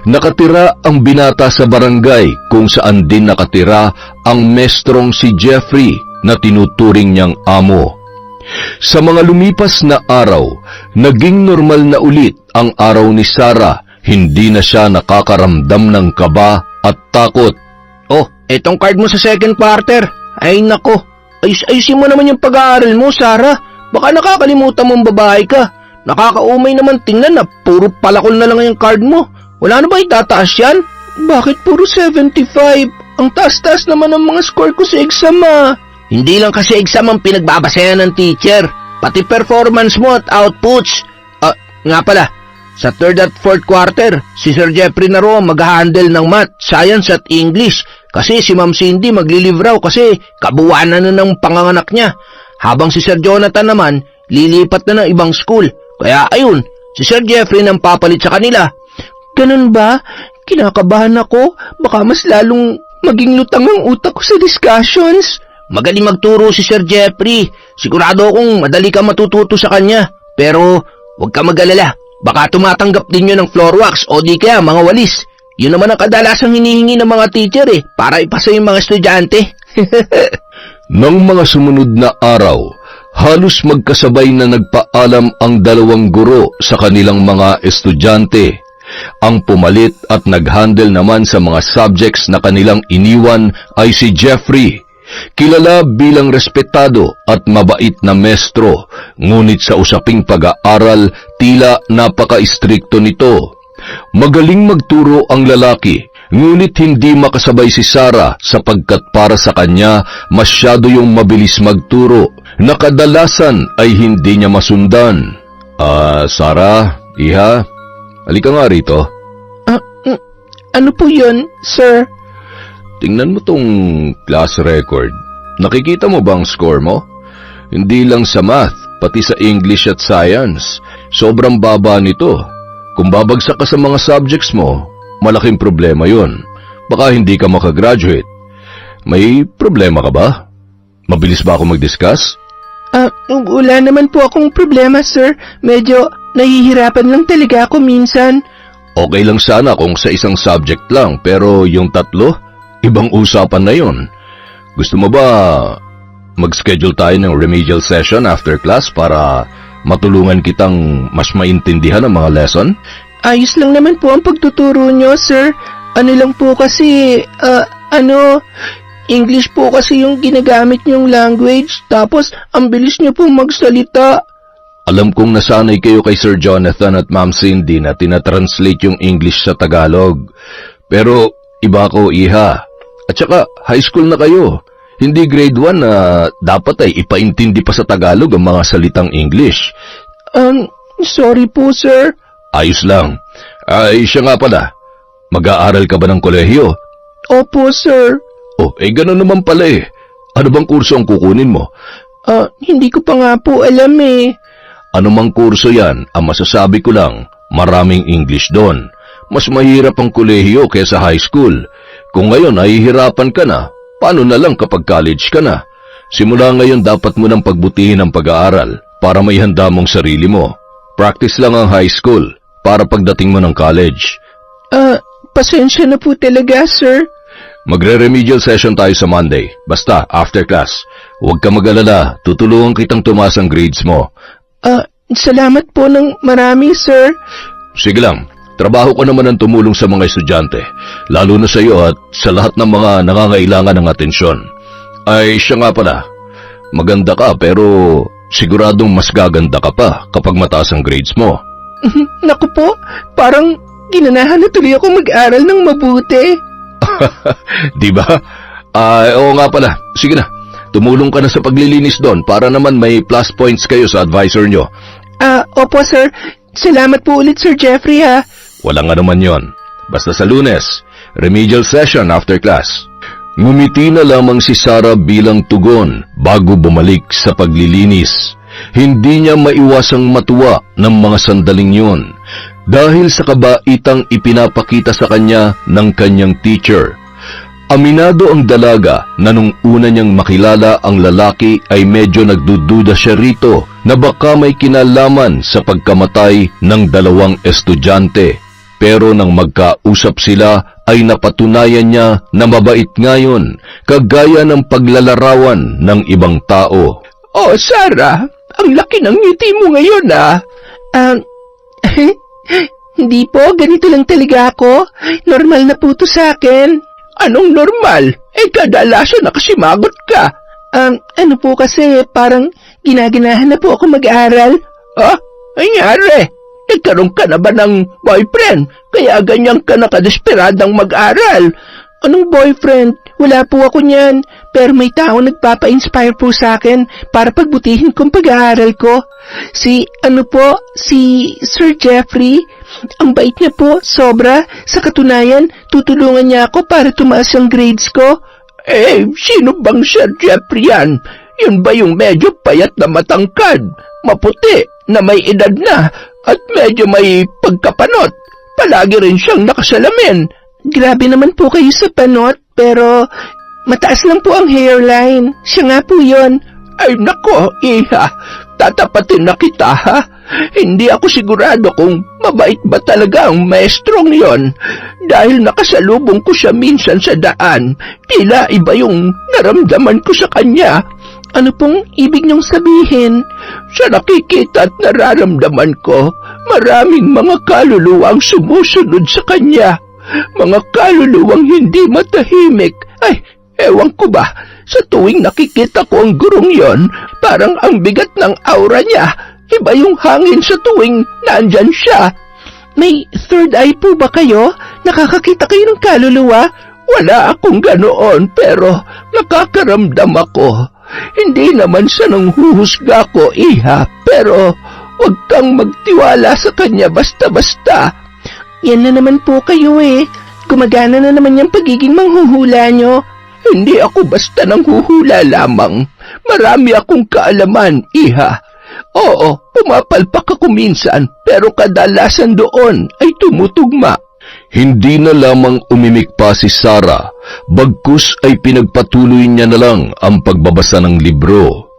Nakatira ang binata sa barangay kung saan din nakatira ang mestrong si Jeffrey na tinuturing niyang amo. Sa mga lumipas na araw, naging normal na ulit ang araw ni Sarah. Hindi na siya nakakaramdam ng kaba at takot. Oh, etong card mo sa second quarter. Ay nako, ayusin mo naman yung pag-aaral mo, Sarah. Baka nakakalimutan mong babae ka. Nakakaumay naman tingnan na puro palakol na lang yung card mo. Wala na ba itataas yan? Bakit puro 75? Ang taas-taas naman ang mga score ko sa exam Hindi lang kasi exam ang pinagbabasayan ng teacher. Pati performance mo at outputs. Nga pala, sa third at fourth quarter, si Sir Jeffrey na raw mag-handle ng math, science at English. Kasi si Ma'am Cindy maglilive raw kasi kabuuan na ng panganganak niya. Habang si Sir Jonathan naman, lilipat na ng ibang school. Kaya ayun, si Sir Jeffrey nang papalit sa kanila. Ganun ba? Kinakabahan ako. Baka mas lalong maging lutang ang utak ko sa discussions. Magaling magturo si Sir Jeffrey. Sigurado akong madali ka matututo sa kanya. Pero huwag ka mag-alala. Baka tumatanggap din yun ng floor wax o di kaya mga walis. Yun naman ang kadalasang hinihingi ng mga teacher para ipasa yung mga estudyante. Nang mga sumunod na araw, halos magkasabay na nagpaalam ang dalawang guro sa kanilang mga estudyante. Ang pumalit at nag-handle naman sa mga subjects na kanilang iniwan ay si Jeffrey. Kilala bilang respetado at mabait na mestro, ngunit sa usaping pag-aaral, tila napaka-istrikto nito. Magaling magturo ang lalaki, ngunit hindi makasabay si Sarah sapagkat para sa kanya masyado yung mabilis magturo na kadalasan ay hindi niya masundan. Sarah, iha, halika nga rito. Ano po yun, sir? Tingnan mo tong class record. Nakikita mo bang score mo? Hindi lang sa math, pati sa English at science. Sobrang baba nito. Kung babagsak ka sa mga subjects mo, malaking problema yun. Baka hindi ka makagraduate. May problema ka ba? Mabilis ba ako mag-discuss? Wala naman po akong problema, sir. Medyo nahihirapan lang talaga ako minsan. Okay lang sana kung sa isang subject lang, pero yung tatlo, ibang usapan na yun. Gusto mo ba mag-schedule tayo ng remedial session after class para matulungan kitang mas maintindihan ang mga lesson? Ayos lang naman po ang pagtuturo nyo, sir. Ano lang po kasi, English po kasi yung ginagamit nyong language, tapos ang bilis nyo po magsalita. Alam kong nasanay kayo kay Sir Jonathan at Ma'am Cindy na tinatranslate yung English sa Tagalog. Pero iba ko, Iha. At saka, high school na kayo. Hindi grade 1 na dapat ay ipaintindi pa sa Tagalog ang mga salitang English. Sorry po, sir. Ayos lang. Ay, siya nga pala. Mag-aaral ka ba ng kolehiyo? Opo, sir. Oh, gano'n naman pala eh. Ano bang kurso ang kukunin mo? Hindi ko pa nga po alam eh. Ano mang kurso yan, ang masasabi ko lang, maraming English doon. Mas mahirap ang kolehiyo kaysa high school. Kung ngayon nahihirapan ka na, paano na lang kapag college ka na? Simula ngayon dapat mo nang pagbutihin ang pag-aaral para may handa mong sarili mo. Practice lang ang high school para pagdating mo ng college. Pasensya na po talaga, sir. Magre-remedial session tayo sa Monday. Basta, after class. Huwag ka mag-alala, tutulungan kitang tumaas ang grades mo. Salamat po ng marami, sir. Sige lang, trabaho ko naman ang tumulong sa mga estudyante, lalo na sa iyo at sa lahat ng mga nangangailangan ng atensyon. Ay, siya nga pala, maganda ka pero siguradong mas gaganda ka pa kapag mataas ang grades mo. Naku po, parang ginanahan na tuloy ako mag-aral ng mabuti. Diba? Oo nga pala, sige na. Tumulong ka na sa paglilinis doon para naman may plus points kayo sa advisor nyo. Opo, sir. Salamat po ulit, Sir Jeffrey, ha. Walang anuman yon. Basta sa Lunes, remedial session after class. Ngumiti na lamang si Sarah bilang tugon bago bumalik sa paglilinis. Hindi niya maiwasang matuwa ng mga sandaling yun dahil sa kabaitang ipinapakita sa kanya ng kanyang teacher. Aminado ang dalaga na nung una niyang makilala ang lalaki ay medyo nagdududa siya rito na baka may kinalaman sa pagkamatay ng dalawang estudyante. Pero nang magkausap sila ay napatunayan niya na mabait ngayon, kagaya ng paglalarawan ng ibang tao. Oh, Sarah, ang laki ng ngiti mo ngayon, Hindi po, ganito lang talaga ako. Normal na po to sa akin. Anong normal? Kadalasan nakasimagot ka. Ano po kasi, parang ginaganahan na po ako mag-aral. Anyari? Nagkaroon ka na ba ng boyfriend? Kaya ganyan ka nakadesperadang mag-aral. Anong boyfriend? Wala po ako niyan. Pero may tao nagpapa-inspire po sa akin para pagbutihin kong pag-aaral ko. Si Sir Jeffrey. Ang bait niya po, sobra. Sa katunayan, tutulungan niya ako para tumaas ang grades ko. Sino bang Sir Jeffrey yan? Yun ba yung medyo payat na matangkad, maputi, na may edad na, at medyo may pagkapanot? Palagi rin siyang nakasalamin. Grabe naman po kayo sa panot, pero mataas lang po ang hairline. Siya nga po yun. Ay nako, Iha, tatapatin na kita, ha? Hindi ako sigurado kung mabait ba talaga ang maestrong yon. Dahil nakasalubong ko siya minsan sa daan, tila iba yung naramdaman ko sa kanya. Ano pong ibig niyong sabihin? Sa nakikita at nararamdaman ko, maraming mga kaluluwang sumusunod sa kanya. Mga kaluluwang hindi matahimik. Ay, ewan ko ba, sa tuwing nakikita ko ang gurong yon, parang ang bigat ng aura niya. Iba yung hangin sa tuwing nandyan siya. May third eye po ba kayo? Nakakakita kayo ng kaluluwa? Wala akong ganoon, pero nakakaramdam ako. Hindi naman sa nang huhusga ko, Iha, pero huwag kang magtiwala sa kanya basta-basta. Yan na naman po kayo eh. Gumagana na naman yung pagiging manghuhula nyo. Hindi ako basta nanghuhula lamang. Marami akong kaalaman, Iha. Oo, pumapalpak ako minsan, pero kadalasan doon ay tumutugma. Hindi na lamang umimik pa si Sarah, bagkus ay pinagpatuloy niya na lang ang pagbabasa ng libro.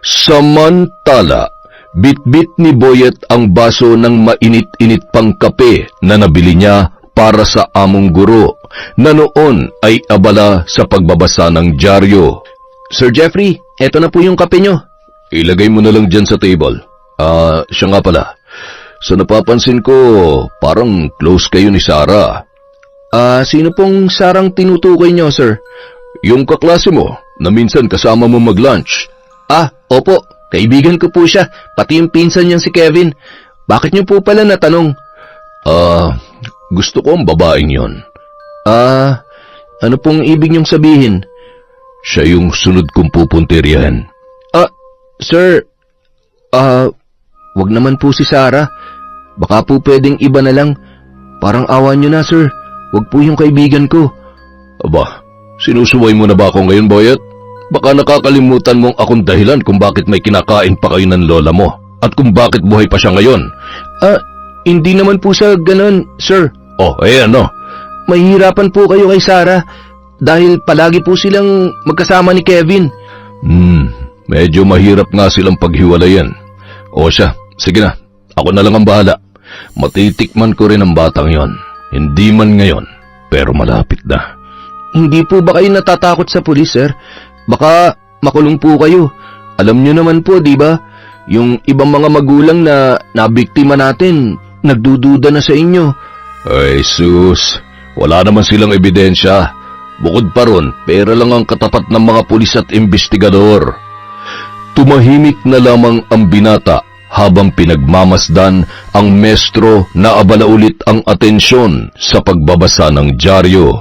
Samantala, bitbit ni Boyet ang baso ng mainit-init pang kape na nabili niya para sa among guro, na noon ay abala sa pagbabasa ng dyaryo. Sir Jeffrey, eto na po yung kape nyo. Ilagay mo na lang dyan sa table. Siya nga pala. Sa napapansin ko, parang close kayo ni Sarah. Sino pong Sarang tinutukoy nyo, sir? Yung kaklase mo, na minsan kasama mo mag-lunch. Opo. Kaibigan ko po siya, pati yung pinsan niyang si Kevin. Bakit niyo po pala natanong? Gusto ko ang babaeng yon. Ano pong ibig niyong sabihin? Siya yung sunod kong pupuntiryahin. Sir, wag naman po si Sarah. Baka po pwedeng iba na lang. Parang awa niyo na, sir. Wag po yung kaibigan ko. Aba, sinusuway mo na ba ako ngayon, Boyet? Baka nakakalimutan mong akong dahilan kung bakit may kinakain pa kayo ng lola mo at kung bakit buhay pa siya ngayon. Hindi naman po sa ganon, sir. Ano? Mahihirapan po kayo kay Sarah dahil palagi po silang magkasama ni Kevin. Medyo mahirap nga silang paghiwalayan. O siya, sige na, ako na lang ang bahala. Matitikman ko rin ang batang yon. Hindi man ngayon, pero malapit na. Hindi po ba kayo natatakot sa pulis, sir? Baka makulong po kayo. Alam niyo naman po, di ba? Yung ibang mga magulang na nabiktima natin, nagdududa na sa inyo. Ay, sus, wala naman silang ebidensya. Bukod pa ron, pera lang ang katapat ng mga pulis at investigador. Tumahimik na lamang ang binata habang pinagmamasdan ang mestro na abala ulit ang atensyon sa pagbabasa ng dyaryo.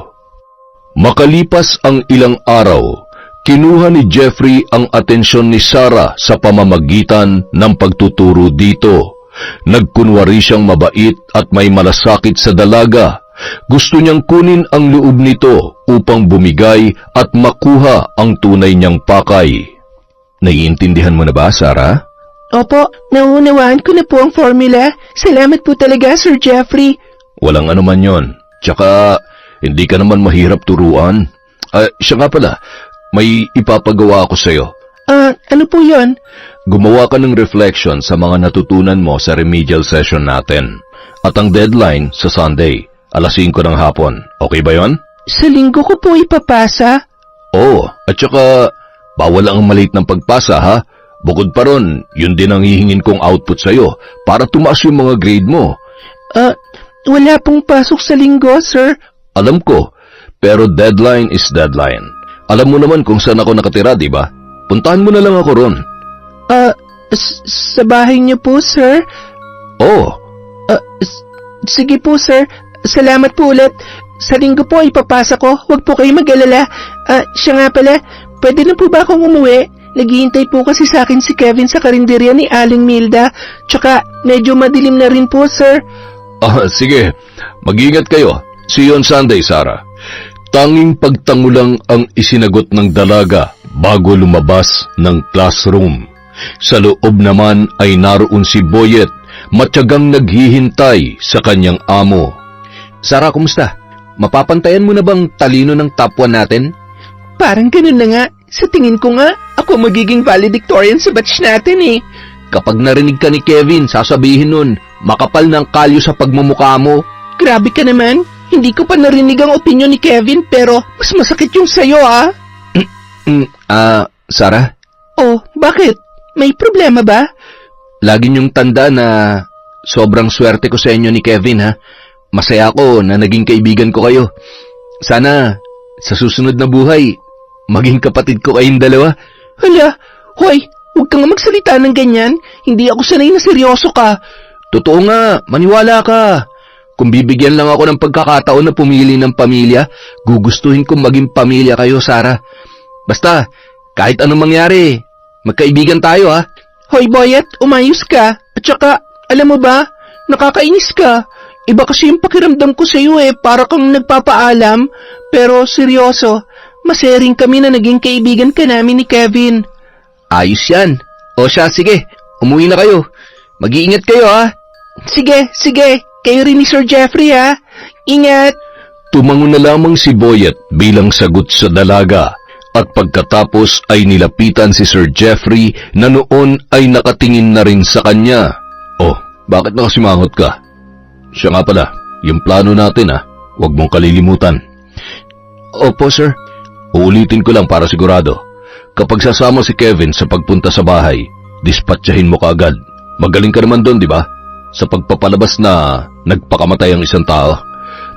Makalipas ang ilang araw, kinuha ni Jeffrey ang atensyon ni Sarah sa pamamagitan ng pagtuturo dito. Nagkunwari siyang mabait at may malasakit sa dalaga. Gusto niyang kunin ang loob nito upang bumigay at makuha ang tunay niyang pakay. Naiintindihan mo na ba, Sarah? Opo, nauunawaan ko na po ang formula. Salamat po talaga, Sir Jeffrey. Walang anuman yon. Tsaka, hindi ka naman mahirap turuan. Siya nga pala, may ipapagawa ako sa'yo. Ano po yon? Gumawa ka ng reflection sa mga natutunan mo sa remedial session natin. At ang deadline sa Sunday, 5:00 ng hapon. Okay ba yon? Sa linggo ko po ipapasa? Oo, at saka, bawal ang malit ng pagpasa, ha? Bukod pa ron, yun din ang hihingin kong output sa'yo para tumaas yung mga grade mo. Wala pong pasok sa linggo, sir. Alam ko, pero deadline is deadline. Alam mo naman kung saan ako nakatira, di ba? Puntahan mo na lang ako ron. Sa bahay niyo po, sir? Oo. Sige po, sir. Salamat po ulit. Sa linggo po ipapasa ko. Huwag po kayo mag-alala. Siya nga pala, pwede na po ba akong umuwi? Naghihintay po kasi sa akin si Kevin sa karinderya ni Aling Milda. Tsaka medyo madilim na rin po, sir. Sige. Mag-ingat kayo. See you on Sunday, Sarah. Tanging pagtango lang ang isinagot ng dalaga bago lumabas ng classroom. Sa loob naman ay naroon si Boyet, matyagang naghihintay sa kanyang amo. Sarah, kumusta? Mapapantayan mo na bang talino ng top 1 natin? Parang ganun na nga. Sa tingin ko nga, ako magiging valedictorian sa batch natin eh. Kapag narinig ka ni Kevin, sasabihin nun, makapal ng kalyo sa pagmumukha mo. Grabe ka naman. Hindi ko pa narinig ang opinion ni Kevin pero mas masakit yung sayo ah. Sarah? Oh, bakit? May problema ba? Lagi niyong tanda na sobrang swerte ko sa inyo ni Kevin, ha? Masaya ako na naging kaibigan ko kayo. Sana sa susunod na buhay, maging kapatid ko kayong dalawa. Hala, hoy, huwag kang magsalita ng ganyan. Hindi ako sanay na seryoso ka. Totoo nga, maniwala ka. Kung bibigyan lang ako ng pagkakataon na pumili ng pamilya, gugustuhin kong maging pamilya kayo, Sarah. Basta, kahit anong mangyari, magkaibigan tayo, ha? Hoy, Boyet, umayos ka. At saka, alam mo ba, nakakainis ka. Iba kasi yung pakiramdam ko sa'yo para kang nagpapaalam. Pero seryoso, masaya rin kami na naging kaibigan ka namin ni Kevin. Ayos yan. O siya, sige, umuwi na kayo. Mag-iingat kayo, ha? Sige. Kayo rin ni Sir Jeffrey, ha? Ingat. Tumango na lamang si Boyet bilang sagot sa dalaga. At pagkatapos ay nilapitan si Sir Jeffrey na noon ay nakatingin na rin sa kanya. Oh, bakit nakasimangot ka? Siya nga pala, yung plano natin huwag mong kalilimutan. Opo, sir. Uulitin ko lang para sigurado. Kapag sasama si Kevin sa pagpunta sa bahay, dispatchahin mo kaagad. Magaling ka naman doon, di ba? Sa pagpapalabas na nagpakamatay ang isang tao.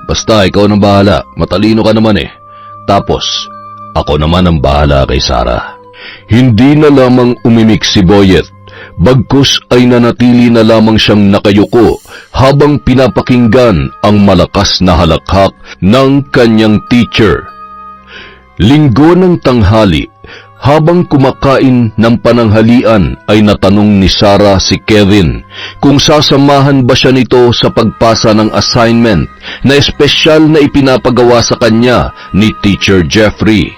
Basta ikaw nang bahala, matalino ka naman Tapos, ako naman ang bahala kay Sarah. Hindi na lamang umimik si Boyet, bagkus ay nanatili na lamang siyang nakayuko habang pinapakinggan ang malakas na halakhak ng kanyang teacher. Linggo ng tanghali, habang kumakain ng pananghalian ay natanong ni Sarah si Kevin kung sasamahan ba siya nito sa pagpasa ng assignment na espesyal na ipinapagawa sa kanya ni Teacher Jeffrey.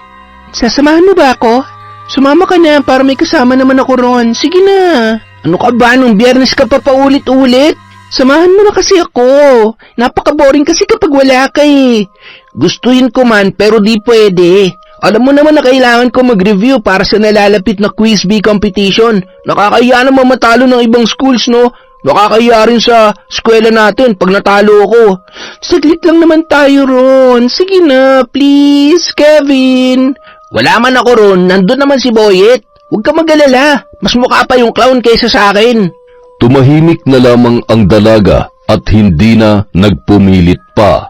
Sasamahan mo ba ako? Sumama ka na para may kasama naman ako ron. Sige na. Ano ka ba, nung Biyernes ka pa paulit-ulit? Samahan mo na kasi ako. Napaka-boring kasi kapag wala ka eh. Gustuhin ko man pero di pwede. Alam mo naman na kailangan ko mag-review para sa nalalapit na Quiz Bee competition. Nakakahiya naman matalo ng ibang schools, no? Nakakahiya rin sa eskwela natin pag natalo ako. Saglit lang naman tayo ron. Sige na, please, Kevin. Wala man ako ron, nandun naman si Boyet. Huwag ka mag-alala. Mas mukha pa yung clown kaysa sa akin. Tumahimik na lamang ang dalaga at hindi na nagpumilit pa.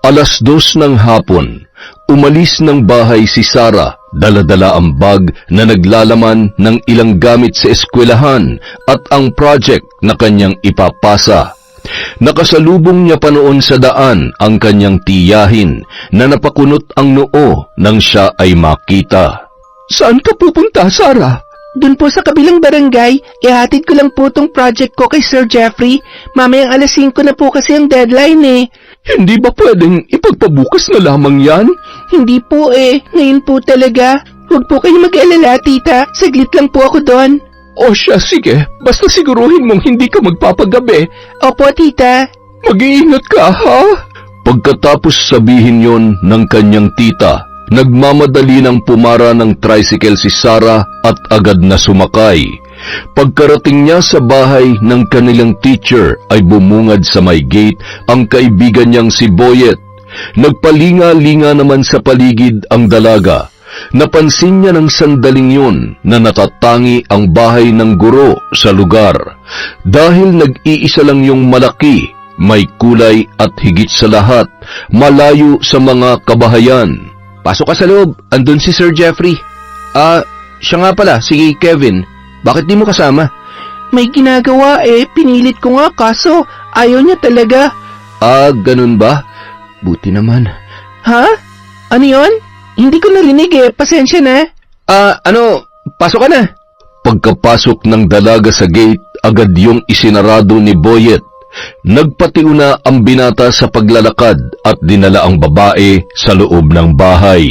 2:00 ng hapon, umalis ng bahay si Sarah, dala-dala ang bag na naglalaman ng ilang gamit sa eskwelahan at ang project na kanyang ipapasa. Nakasalubong niya pa noon sa daan ang kanyang tiyahin na napakunot ang noo nang siya ay makita. Saan ka pupunta, Sarah? Doon po sa kabilang barangay, ihatid ko lang po tong project ko kay Sir Jeffrey. Mamayang 5:00 na po kasi ang deadline eh. Hindi ba pwedeng ipagpabukas na lamang yan? Hindi po eh, ngayon po talaga. Huwag po kayo mag-alala, tita. Saglit lang po ako doon. O siya, sige. Basta siguruhin mong hindi ka magpapagabi. Opo, tita. Mag-iingat ka, ha? Pagkatapos sabihin yon ng kanyang tita, nagmamadali ng pumara ng tricycle si Sarah at agad na sumakay. Pagkarating niya sa bahay ng kanilang teacher ay bumungad sa may gate ang kaibigan niyang si Boyet. Nagpalinga-linga naman sa paligid ang dalaga. Napansin niya ng sandaling yun na natatangi ang bahay ng guro sa lugar. Dahil nag-iisa lang yung malaki, may kulay at higit sa lahat, malayo sa mga kabahayan. Pasok ka sa loob. Andun si Sir Jeffrey. Siya nga pala, si Kevin. Bakit di mo kasama? May ginagawa eh, pinilit ko nga kaso ayaw niya talaga. Ganun ba? Buti naman. Ha? Ano yon? Hindi ko narinig eh, pasensya na. Pasok ka na. Pagkapasok ng dalaga sa gate, agad yung isinarado ni Boyet. Nagpatiuna ang binata sa paglalakad at dinala ang babae sa loob ng bahay.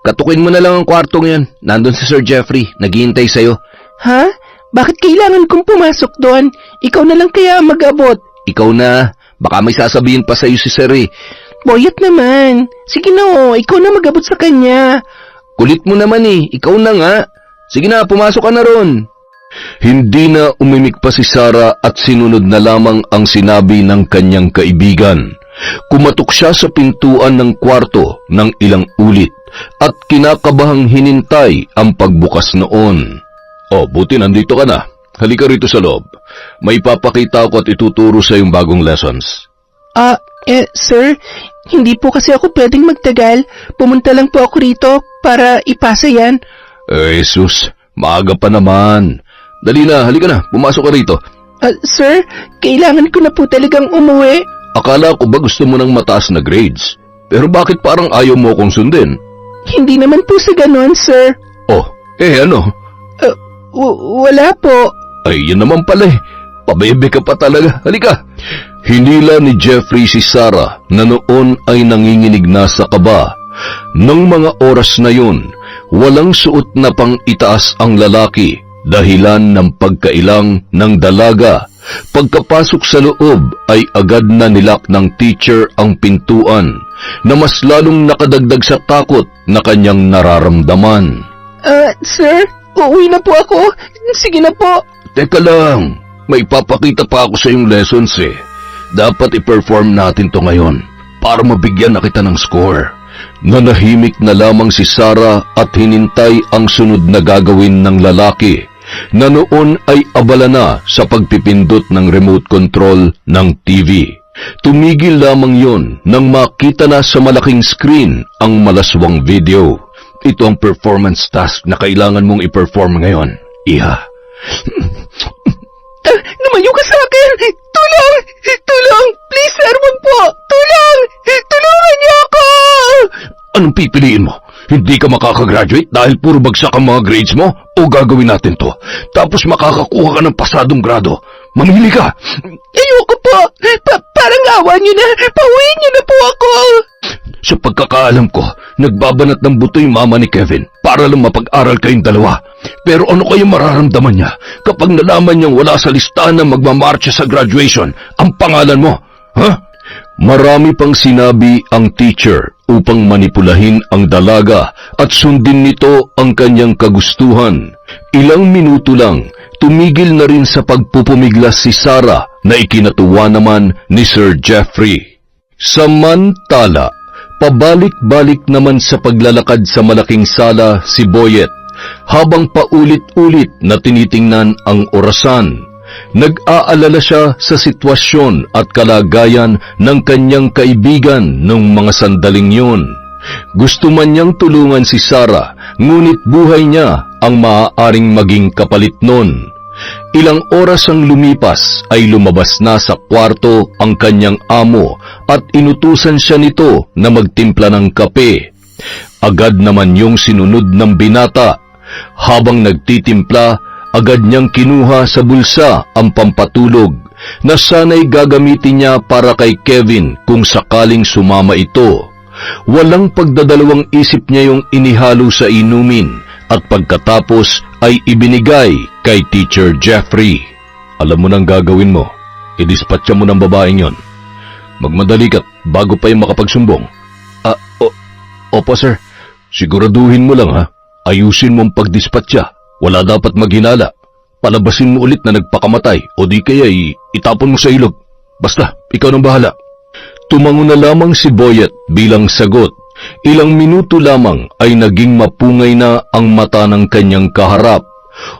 Katukin mo na lang ang kwartong yan. Nandun si Sir Jeffrey, naghihintay sa'yo. Ha? Bakit kailangan kong pumasok doon? Ikaw na lang kaya mag-abot. Ikaw na. Baka may sasabihin pa sa'yo si Sir eh. Boyet naman. Sige na ikaw na mag-abot sa kanya. Kulit mo naman eh. Ikaw na nga. Sige na, pumasok ka na ron. Hindi na umimik pa si Sarah at sinunod na lamang ang sinabi ng kanyang kaibigan. Kumatok siya sa pintuan ng kwarto ng ilang ulit at kinakabahang hinintay ang pagbukas noon. Buti nandito ka na. Halika rito sa loob. May papakita ako at ituturo sa iyong bagong lessons. Sir, hindi po kasi ako pwedeng magtagal. Pumunta lang po ako rito para ipasa yan. Jesus, maaga pa naman. Dali na, halika na, pumasok ka rito. Sir, kailangan ko na po talagang umuwi. Akala ko ba gusto mo ng mataas na grades? Pero bakit parang ayaw mo akong sundin? Hindi naman po sa ganon, sir. Ano? Wala po. Ay, yun naman pala eh. Pabebe ka pa talaga. Halika. Hinila ni Jeffrey si Sarah na noon ay nanginginig na sa kaba. Nang mga oras na yun, walang suot na pang itaas ang lalaki dahilan ng pagkailang ng dalaga. Pagkapasok sa loob ay agad na nilak ng teacher ang pintuan na mas lalong nakadagdag sa takot na kanyang nararamdaman. Sir, uuwi na po ako. Sige na po. Teka lang, may papakita pa ako sa iyong lessons eh. Dapat i-perform natin to ngayon para mabigyan na kita ng score. Nanahimik na lamang si Sarah at hinintay ang sunod na gagawin ng lalaki na noon ay abala na sa pagpipindot ng remote control ng TV. Tumigil lamang yon nang makita na sa malaking screen ang malaswang video. ito ang performance task na kailangan mong i-perform ngayon, Iha. Lumayo ka sa akin! Tulong! Tulong! Please, sir, wag po! Tulong! Tulungan niyo ako! Anong pipiliin mo? Hindi ka makakagraduate dahil puro bagsak ang mga grades mo? O gagawin natin to? Tapos makakakuha ka ng pasadong grado. Mamili ka! Ayoko po! Parang awa niyo na! Pauwiin niyo na po ako! Sa pagkakaalam ko, nagbabanat ng buto yung mama ni Kevin para lang mapag-aral kayong dalawa. Pero ano kayong mararamdaman niya kapag nalaman niyang wala sa listahan na magmamarcha sa graduation ang pangalan mo? Ha? Marami pang sinabi ang teacher upang manipulahin ang dalaga at sundin nito ang kanyang kagustuhan. Ilang minuto lang, tumigil na rin sa pagpupumiglas si Sarah na ikinatuwa naman ni Sir Jeffrey. Samantala, pabalik-balik naman sa paglalakad sa malaking sala si Boyet habang paulit-ulit na tinitingnan ang orasan. Nag-aalala siya sa sitwasyon at kalagayan ng kanyang kaibigan nung mga sandaling yun. Gusto man niyang tulungan si Sarah, ngunit buhay niya ang maaaring maging kapalit nun. Ilang oras ang lumipas ay lumabas na sa kwarto ang kanyang amo at inutusan siya nito na magtimpla ng kape. Agad naman yung sinunod ng binata. Habang nagtitimpla, agad niyang kinuha sa bulsa ang pampatulog na sana'y gagamitin niya para kay Kevin kung sakaling sumama ito. Walang pagdadalawang isip niya yung inihalo sa inumin at pagkatapos ay ibinigay kay Teacher Jeffrey. Alam mo nang gagawin mo, idispatcha mo ng babaeng yon. Magmadali ka bago pa yung makapagsumbong. Opo sir, siguraduhin mo lang ha, ayusin mo ang pagdispatcha. Wala dapat maghinala. Palabasin mo ulit na nagpakamatay o di kaya itapon mo sa ilog. Basta, ikaw nang bahala. Tumango na lamang si Boyet bilang sagot. Ilang minuto lamang ay naging mapungay na ang mata ng kanyang kaharap.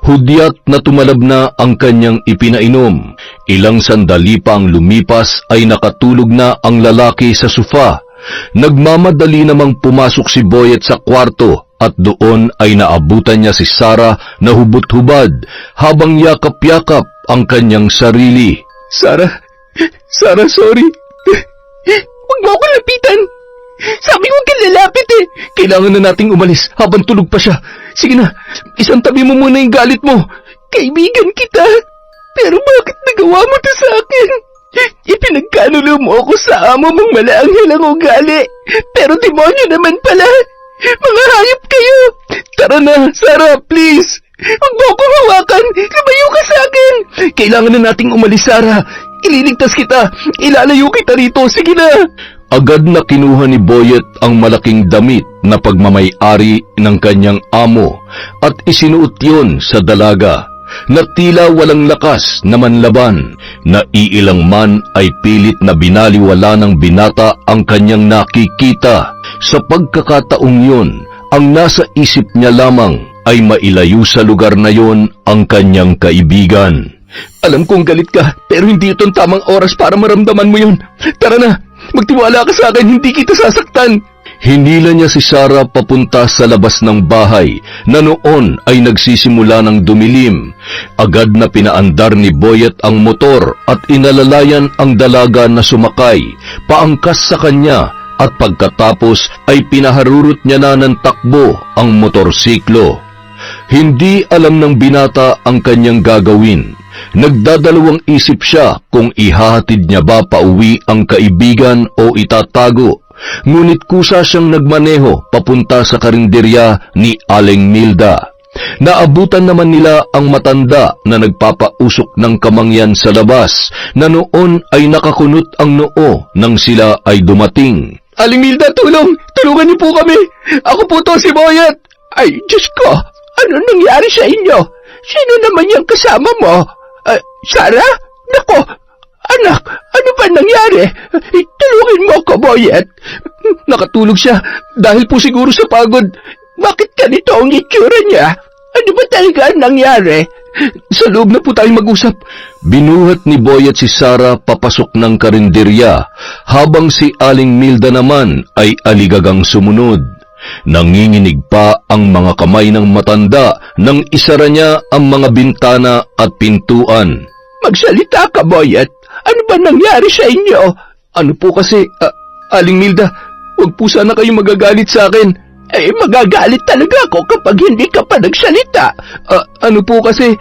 Hudyat na tumalab na ang kanyang ipinainom. Ilang sandali pa ang lumipas ay nakatulog na ang lalaki sa sofa. Nagmamadali namang pumasok si Boyet sa kwarto at doon ay naabutan niya si Sarah na hubot-hubad habang yakap-yakap ang kanyang sarili. Sarah, sorry. Huwag mo ako lapitan. Sabi ko kang lalapit eh. Kailangan na nating umalis habang tulog pa siya. Sige na, isang tabi mo muna yung galit mo. Kaibigan kita. Pero bakit nagawa mo to sa akin? Ipinagkanulo mo ako sa amo mong malaanghel ang ugali. Pero demonyo naman pala. Mga hayop kayo! Tara na, Sarah, please! Huwag mo akong hawakan! Lumayo ka sa akin! Kailangan na nating umalis, Sarah! Ililigtas kita! Ilalayo kita rito! Sige na! Agad na kinuha ni Boyet ang malaking damit na pagmamay-ari ng kanyang amo at isinuot yun sa dalaga na tila walang lakas na manlaban. Naiilang man ay pilit na binaliwala ng binata ang kanyang nakikita. Sa pagkakataong yun, ang nasa isip niya lamang ay mailayo sa lugar na yon ang kanyang kaibigan. Alam kong galit ka, pero hindi ito ang tamang oras para maramdaman mo yun. Tara na, magtiwala ka sa akin, hindi kita sasaktan. Hinila niya si Sarah papunta sa labas ng bahay na noon ay nagsisimula ng dumilim. Agad na pinaandar ni Boyet ang motor at inalalayan ang dalaga na sumakay, paangkas sa kanya at pagkatapos ay pinaharurot niya na ng takbo ang motorsiklo. Hindi alam ng binata ang kanyang gagawin. Nagdadalawang isip siya kung ihahatid niya ba pauwi ang kaibigan o itatago. Ngunit kusa siyang nagmaneho papunta sa karinderya ni Aling Milda. Naabutan naman nila ang matanda na nagpapausok ng kamangyan sa labas na noon ay nakakunot ang noo nang sila ay dumating. Aling Milda, tulong! Tulungan niyo po kami! Ako po to si Boyet! Ay, Diyos ko! Ano nangyari sa inyo? Sino naman yung kasama mo? Sarah? Nako! Anak, ano ba nangyari? Tulungin mo ako, Boyet! Nakatulog siya dahil po siguro sa pagod. Bakit ganito ang itsura niya? Ano ba talaga ang nangyari? Sa loob na po tayong mag-usap. Binuhat ni Boyet si Sarah papasok ng karinderya, habang si Aling Milda naman ay aligagang sumunod. Nanginginig pa ang mga kamay ng matanda nang isara niya ang mga bintana at pintuan. Magsalita ka, Boyet. Ano ba nangyari sa inyo? Ano po kasi, Aling Milda, huwag po sana kayo magagalit sa akin. Magagalit talaga ako kapag hindi ka pa nagsalita. Ano po kasi,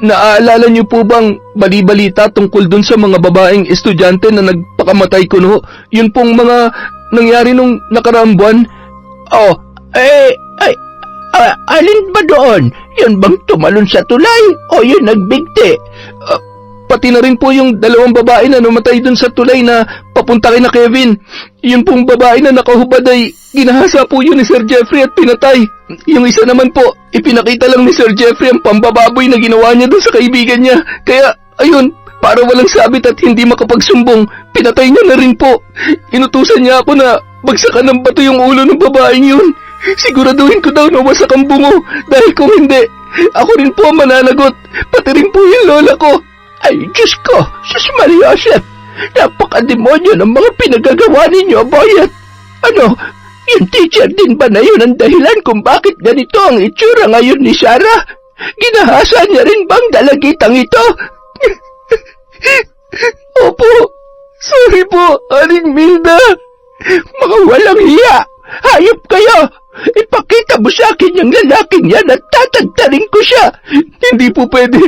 naaalala niyo po bang bali-balita tungkol dun sa mga babaeng estudyante na nagpakamatay kuno? Yun pong mga nangyari nung nakaraang buwan? Alin ba doon? Yun bang tumalon sa tulay o yun nagbigti? Pati na rin po yung dalawang babae na namatay dun sa tulay na papunta kay na Kevin. Yun pong babae na nakahubad ay ginahasa po yun ni Sir Jeffrey at pinatay. Yung isa naman po, ipinakita lang ni Sir Jeffrey ang pambababoy na ginawa niya dun sa kaibigan niya. Kaya, ayun, para walang sabit at hindi makapagsumbong, pinatay niya na rin po. Inutusan niya ako na bagsakan ng bato yung ulo ng babaeng yun. Siguraduhin ko daw na wasak ang bungo dahil kung hindi, ako rin po ang mananagot, pati rin po yung lola ko. Ay, Diyos ko! Sus Maria Joseph! Napakademonyo ng mga pinagagawa ninyo, Boyet! Ano? Yung teacher din ba na yun ang dahilan kung bakit ganito ang itsura ngayon ni Sarah? Ginahasa niya rin bang dalagitang ito? Opo! Sorry po, Aling Milda! Mga walang hiya! Hayop kayo! Ipakita mo sa akin yung lalaking yan at tatagtarin ko siya! Hindi po pwede.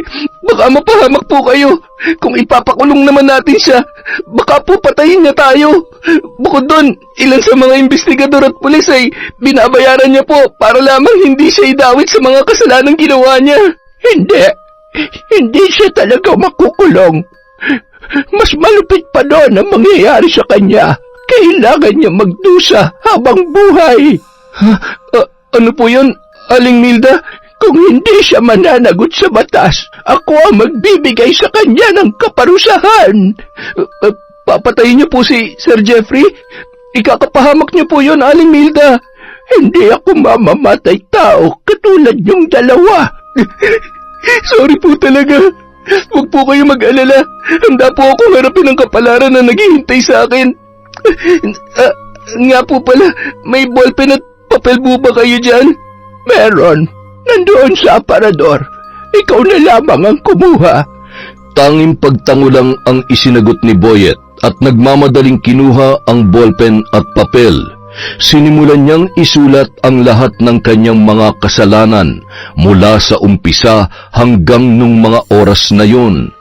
Baka mapahamak po kayo. Kung ipapakulong naman natin siya, baka po patayin niya tayo. Bukod doon, ilan sa mga investigador at pulis ay binabayaran niya po para lamang hindi siya idawit sa mga kasalanang ginawa niya. Hindi siya talaga makukulong. Mas malupit pa doon ang mangyayari sa kanya. Kailangan niya magdusa habang buhay. Ano po yun, Aling Milda? Kung hindi siya mananagot sa batas, ako ang magbibigay sa kanya ng kaparusahan. Papatayin niyo po si Sir Jeffrey? Ikakapahamak niyo po yun, Aling Milda. Hindi ako mamamatay tao katulad yung dalawa. Sorry po talaga. Huwag po kayo mag-alala. Handa po akong harapin ang kapalaran na naghihintay sa akin. Nga po pala, may ballpen at papel po ba kayo dyan? Meron. Nandoon sa aparador. Ikaw na lamang ang kumuha. Tanging pagtango lang ang isinagot ni Boyet at nagmamadaling kinuha ang ballpen at papel. Sinimulan niyang isulat ang lahat ng kanyang mga kasalanan mula sa umpisa hanggang nung mga oras na yun.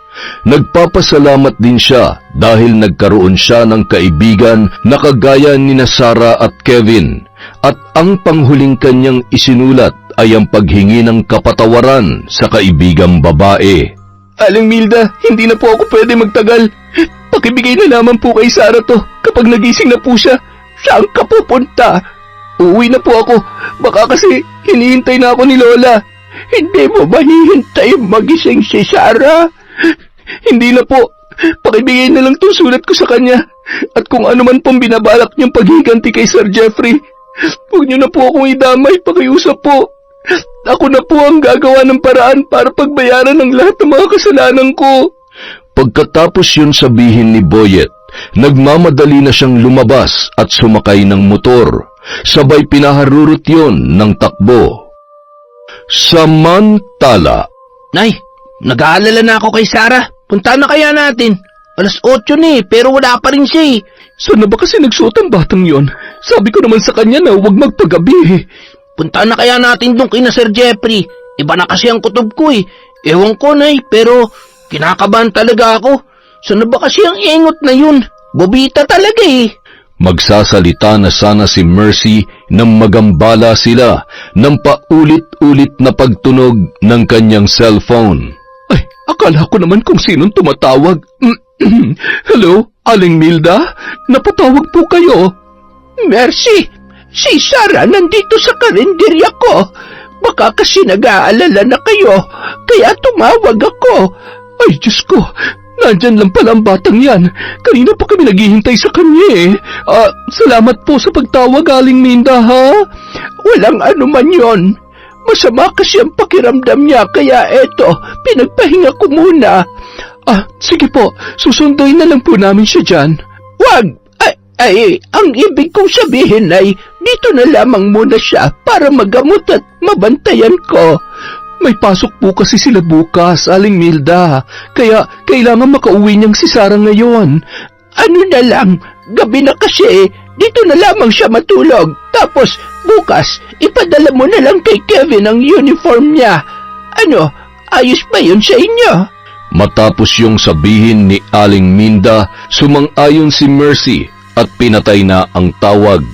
Nagpapasalamat din siya dahil nagkaroon siya ng kaibigan na kagaya ni Sarah at Kevin, at ang panghuling kanyang isinulat ay ang paghingi ng kapatawaran sa kaibigang babae. Aling Milda, hindi na po ako pwede magtagal. Pakibigay na lamang po kay Sarah to kapag nagising na po siya. Saan ka pupunta? Uuwi na po ako. Baka kasi hinihintay na ako ni Lola. Hindi mo ba hihintay magising si Sarah? Hindi na po. Pakibigay na lang itong sulat ko sa kanya. At kung ano man pong binabalak niyang paghiganti kay Sir Jeffrey, huwag niyo na po akong idamay, pakiusap po. Ako na po ang gagawa ng paraan para pagbayaran ng lahat ng mga kasalanan ko. Pagkatapos yun sabihin ni Boyet, nagmamadali na siyang lumabas at sumakay ng motor. Sabay pinaharurot yun ng takbo. Samantala, Nay, nag-aalala na ako kay Sarah. Punta na kaya natin. 8:00 na pero wala pa rin siya. Saan na ba kasi nagsuot ang batang yon? Sabi ko naman sa kanya na huwag magpagabi. Punta na kaya natin doon kina Sir Jeffrey. Iba na kasi ang kutob ko Ewan ko, Nay, pero kinakabahan talaga ako. Saan na ba kasi ang ingot na yun? Bobita talaga Magsasalita na sana si Mercy nang magambala sila ng paulit-ulit na pagtunog ng kanyang cellphone. Ay, akala ko naman kung sinong tumatawag. Hello, Aling Milda? Napatawag po kayo? Mercy, si Sarah nandito sa karinderya ko. Baka kasi nag-aalala na kayo, kaya tumawag ako. Ay, Diyos ko, nandyan lang pala ang batang yan. Kanina pa kami naghihintay sa kanya Salamat po sa pagtawag, Aling Milda, ha? Walang anuman yon. Masama kasi ang pakiramdam niya, kaya eto, pinagpahinga ko muna. Sige po, susunduin na lang po namin siya dyan. Wag! Ay, ang ibig kong sabihin ay, dito na lamang muna siya para magamot at mabantayan ko. May pasok po kasi sila bukas, Aling Milda. Kaya kailangan makauwi niyang si Sarah ngayon. Ano na lang, gabi na kasi, dito na lamang siya matulog. Tapos, bukas, ipadala mo na lang kay Kevin ang uniform niya. Ano, ayos ba yun sa inyo? Matapos yung sabihin ni Aling Minda, sumang-ayon si Mercy at pinatay na ang tawag.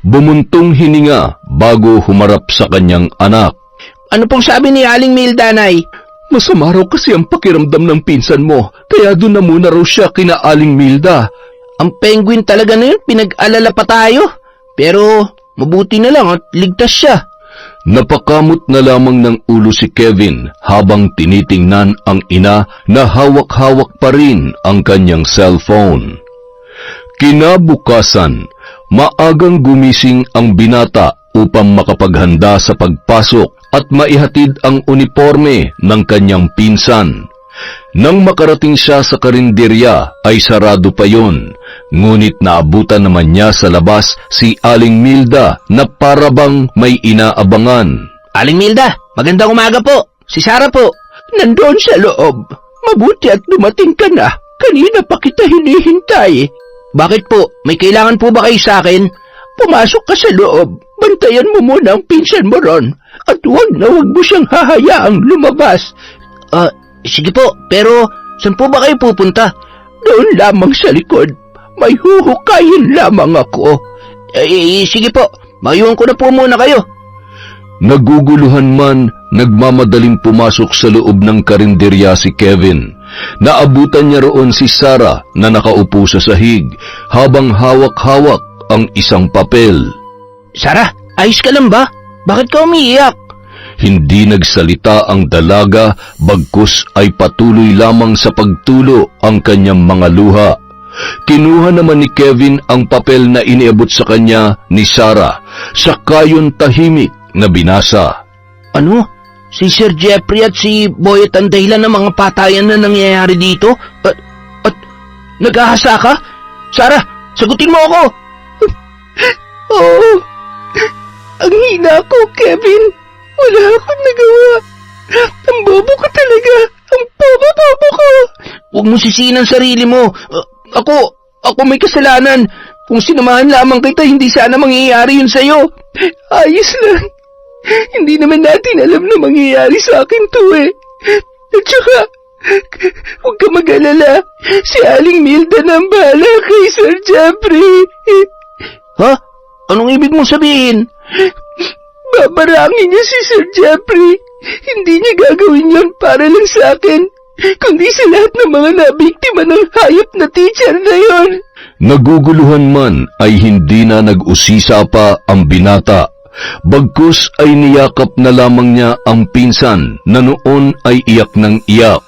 Bumuntong hininga bago humarap sa kanyang anak. Ano pong sabi ni Aling Milda, Nay? Masama raw kasi ang pakiramdam ng pinsan mo, kaya doon na muna raw siya kina Aling Milda. Ang penguin talaga na yun, pinag-alala pa tayo. Pero mabuti na lang at ligtas siya. Napakamot na lamang ng ulo si Kevin habang tinitingnan ang ina na hawak-hawak pa rin ang kanyang cellphone. Kinabukasan, maagang gumising ang binata upang makapaghanda sa pagpasok at maihatid ang uniforme ng kanyang pinsan. Nang makarating siya sa karinderya ay sarado pa yon, ngunit naabutan naman niya sa labas si Aling Milda na parabang may inaabangan. Aling Milda, magandang umaga po. Si Sarah po. Nandoon sa loob. Mabuti at dumating ka na. Kanina pa kita hinihintay. Bakit po? May kailangan po ba kayo sa akin? Pumasok ka sa loob. Bantayan mo muna ang pinsan mo ron. At huwag mo siyang hahayaang lumabas. Sige po, pero saan po ba kayo pupunta? Doon lamang sa likod. May huhukayin lamang ako. Sige po, mayuhan ko na po muna kayo. Naguguluhan man, nagmamadaling pumasok sa loob ng karinderya si Kevin. Naabutan niya roon si Sarah na nakaupo sa sahig habang hawak-hawak ang isang papel. Sarah, ayos ka lang ba? Bakit ka umiiyak? Hindi nagsalita ang dalaga, bagkus ay patuloy lamang sa pagtulo ang kanyang mga luha. Kinuha naman ni Kevin ang papel na iniabot sa kanya ni Sarah, saka yun tahimik na binasa. Ano? Si Sir Jeffrey at si Boyet ang dahilan ng mga patayan na nangyayari dito? At nag-ahasa ka? Sarah, sagutin mo ako! Oo. Ang hina ko, Kevin. Wala akong nagawa. Ang bobo ko talaga. Ang bobo ko. Huwag mo sisihin ang sarili mo. Ako may kasalanan. Kung sinamahan lamang kita, hindi sana mangyayari yun sa'yo. Ayos lang. Hindi naman natin alam na mangyayari sa akin to eh. At saka, huwag ka mag-alala. Si Aling Milda na ang bahala kay Sir Jeffrey. Ha? Anong ibig mong sabihin? Babarangin niya si Sir Jeffrey. Hindi niya gagawin yon para lang sa akin, kundi sa lahat ng mga nabiktima ng hayop na teacher na yon. Naguguluhan man ay hindi na nag-usisa pa ang binata. Bagkus ay niyakap na lamang niya ang pinsan na noon ay iyak ng iyak.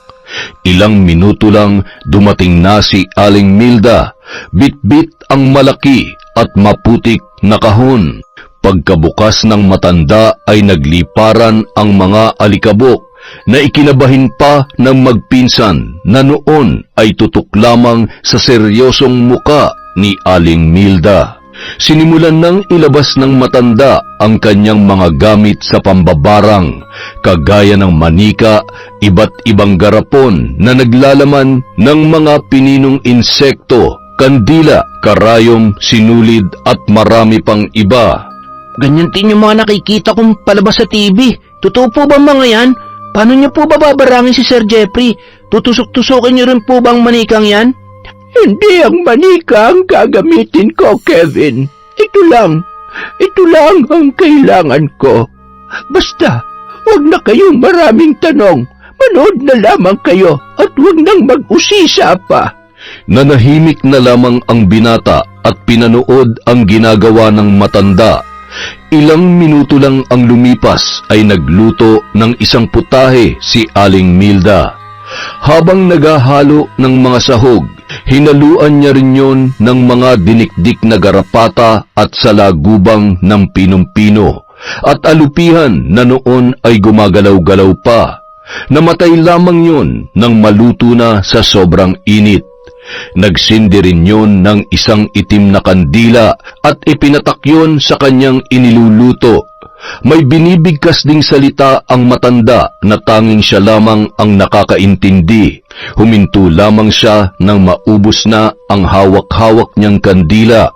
Ilang minuto lang dumating na si Aling Milda, bitbit ang malaki at maputik na kahon. Pagkabukas ng matanda ay nagliparan ang mga alikabok na ikinabahin pa ng magpinsan na noon ay tutok lamang sa seryosong muka ni Aling Milda. Sinimulan ng ilabas ng matanda ang kanyang mga gamit sa pambabarang, kagaya ng manika, iba't ibang garapon na naglalaman ng mga pininong insekto, kandila, karayom, sinulid at marami pang iba. Ganyan din yung mga nakikita kong palabas sa TV. Totoo po ba mga yan? Paano niyo po ba babarangin si Sir Jeffrey? Tutusok-tusokin niyo rin po ba ang manikang yan? Hindi ang manika ang gagamitin ko, Kevin. Ito lang ang kailangan ko. Basta, huwag na kayong maraming tanong. Manood na lamang kayo at huwag nang mag-usisa pa. Nanahimik na lamang ang binata at pinanood ang ginagawa ng matanda. Ilang minuto lang ang lumipas ay nagluto ng isang putahe si Aling Milda. Habang naghahalo ng mga sahog, hinaluan niya rin yon ng mga dinikdik na garapata at salagubang ng pinumpino at alupihan na noon ay gumagalaw-galaw pa. Namatay lamang yon nang maluto na sa sobrang init. Nagsindi rin yun ng isang itim na kandila at ipinatak yun sa kanyang iniluluto. May binibigkas ding salita ang matanda na tanging siya lamang ang nakakaintindi. Huminto lamang siya nang maubos na ang hawak-hawak niyang kandila.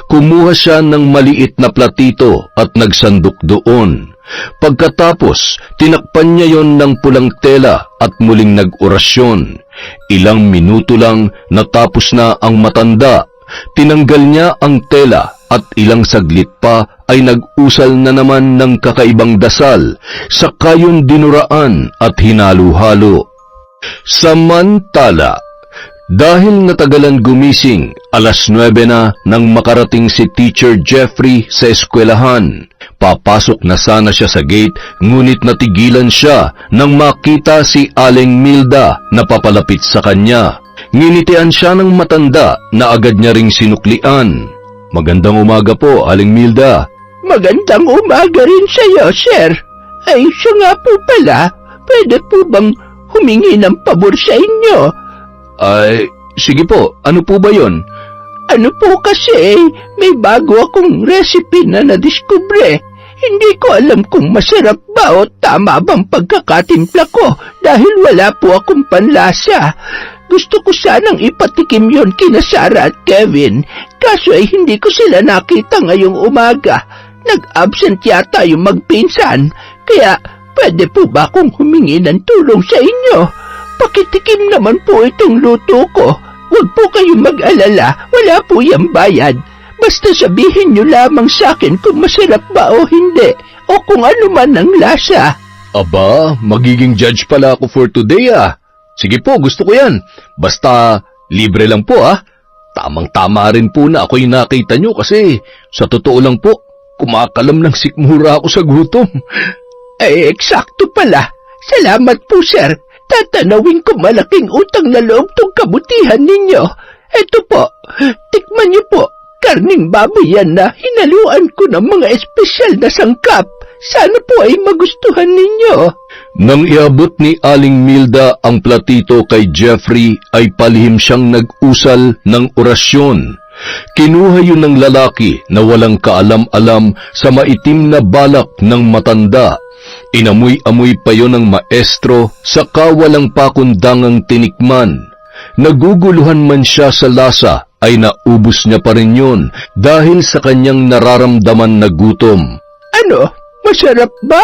Kumuha siya ng maliit na platito at nagsandok doon. Pagkatapos, tinakpan niya yon ng pulang tela at muling nag-orasyon. Ilang minuto lang natapos na ang matanda. Tinanggal niya ang tela at ilang saglit pa ay nag-usal na naman ng kakaibang dasal, saka yun dinuraan at hinalo-halo. Samantala, dahil natagalan gumising, 9:00 na nang makarating si Teacher Jeffrey sa eskwelahan. Papasok na sana siya sa gate, ngunit natigilan siya nang makita si Aling Milda na papalapit sa kanya. Nginitian siya ng matanda na agad niya ring sinuklian. "Magandang umaga po, Aling Milda." Magandang umaga rin sa'yo, sir. Ay, siya nga po pala. Pwede po bang humingi ng pabor sa inyo? Ay, sige po, ano po ba yon? Ano po kasi, may bago akong recipe na nadiskubre. Hindi ko alam kung masarap ba o tama bang pagkakatimpla ko dahil wala po akong panlasa. Gusto ko sanang ipatikim yon kina Sarah at Kevin, kaso ay hindi ko sila nakita ngayong umaga. Nag-absent yata yung magpinsan, kaya pwede po ba akong humingi ng tulong sa inyo? Pakitikim naman po itong luto ko. Huwag po kayong mag-alala, wala po yung bayad. Basta sabihin nyo lamang sa akin kung masarap ba o hindi, o kung ano man ang lasa. Aba, magiging judge pala ako for today ah. Sige po, gusto ko yan. Basta libre lang po ah. Tamang-tama rin po na ako yung nakita nyo kasi sa totoo lang po, kumakalam ng sikmura ako sa gutom. Eh, eksakto pala. Salamat po, sir. Tatanawin ko malaking utang na loob tong kabutihan ninyo. Eto po, tikman niyo po. Karning baboy yan na hinaluan ko ng mga espesyal na sangkap. Sana po ay magustuhan ninyo. Nang iabot ni Aling Milda ang platito kay Jeffrey, ay palihim siyang nag-usal ng orasyon. Kinuha yun ng lalaki na walang kaalam-alam sa maitim na balak ng matanda. Inamoy-amoy pa yon ng maestro, saka walang pakundangang tinikman. Naguguluhan man siya sa lasa, ay naubos niya pa rin yun dahil sa kanyang nararamdaman na gutom. Ano? Masarap ba?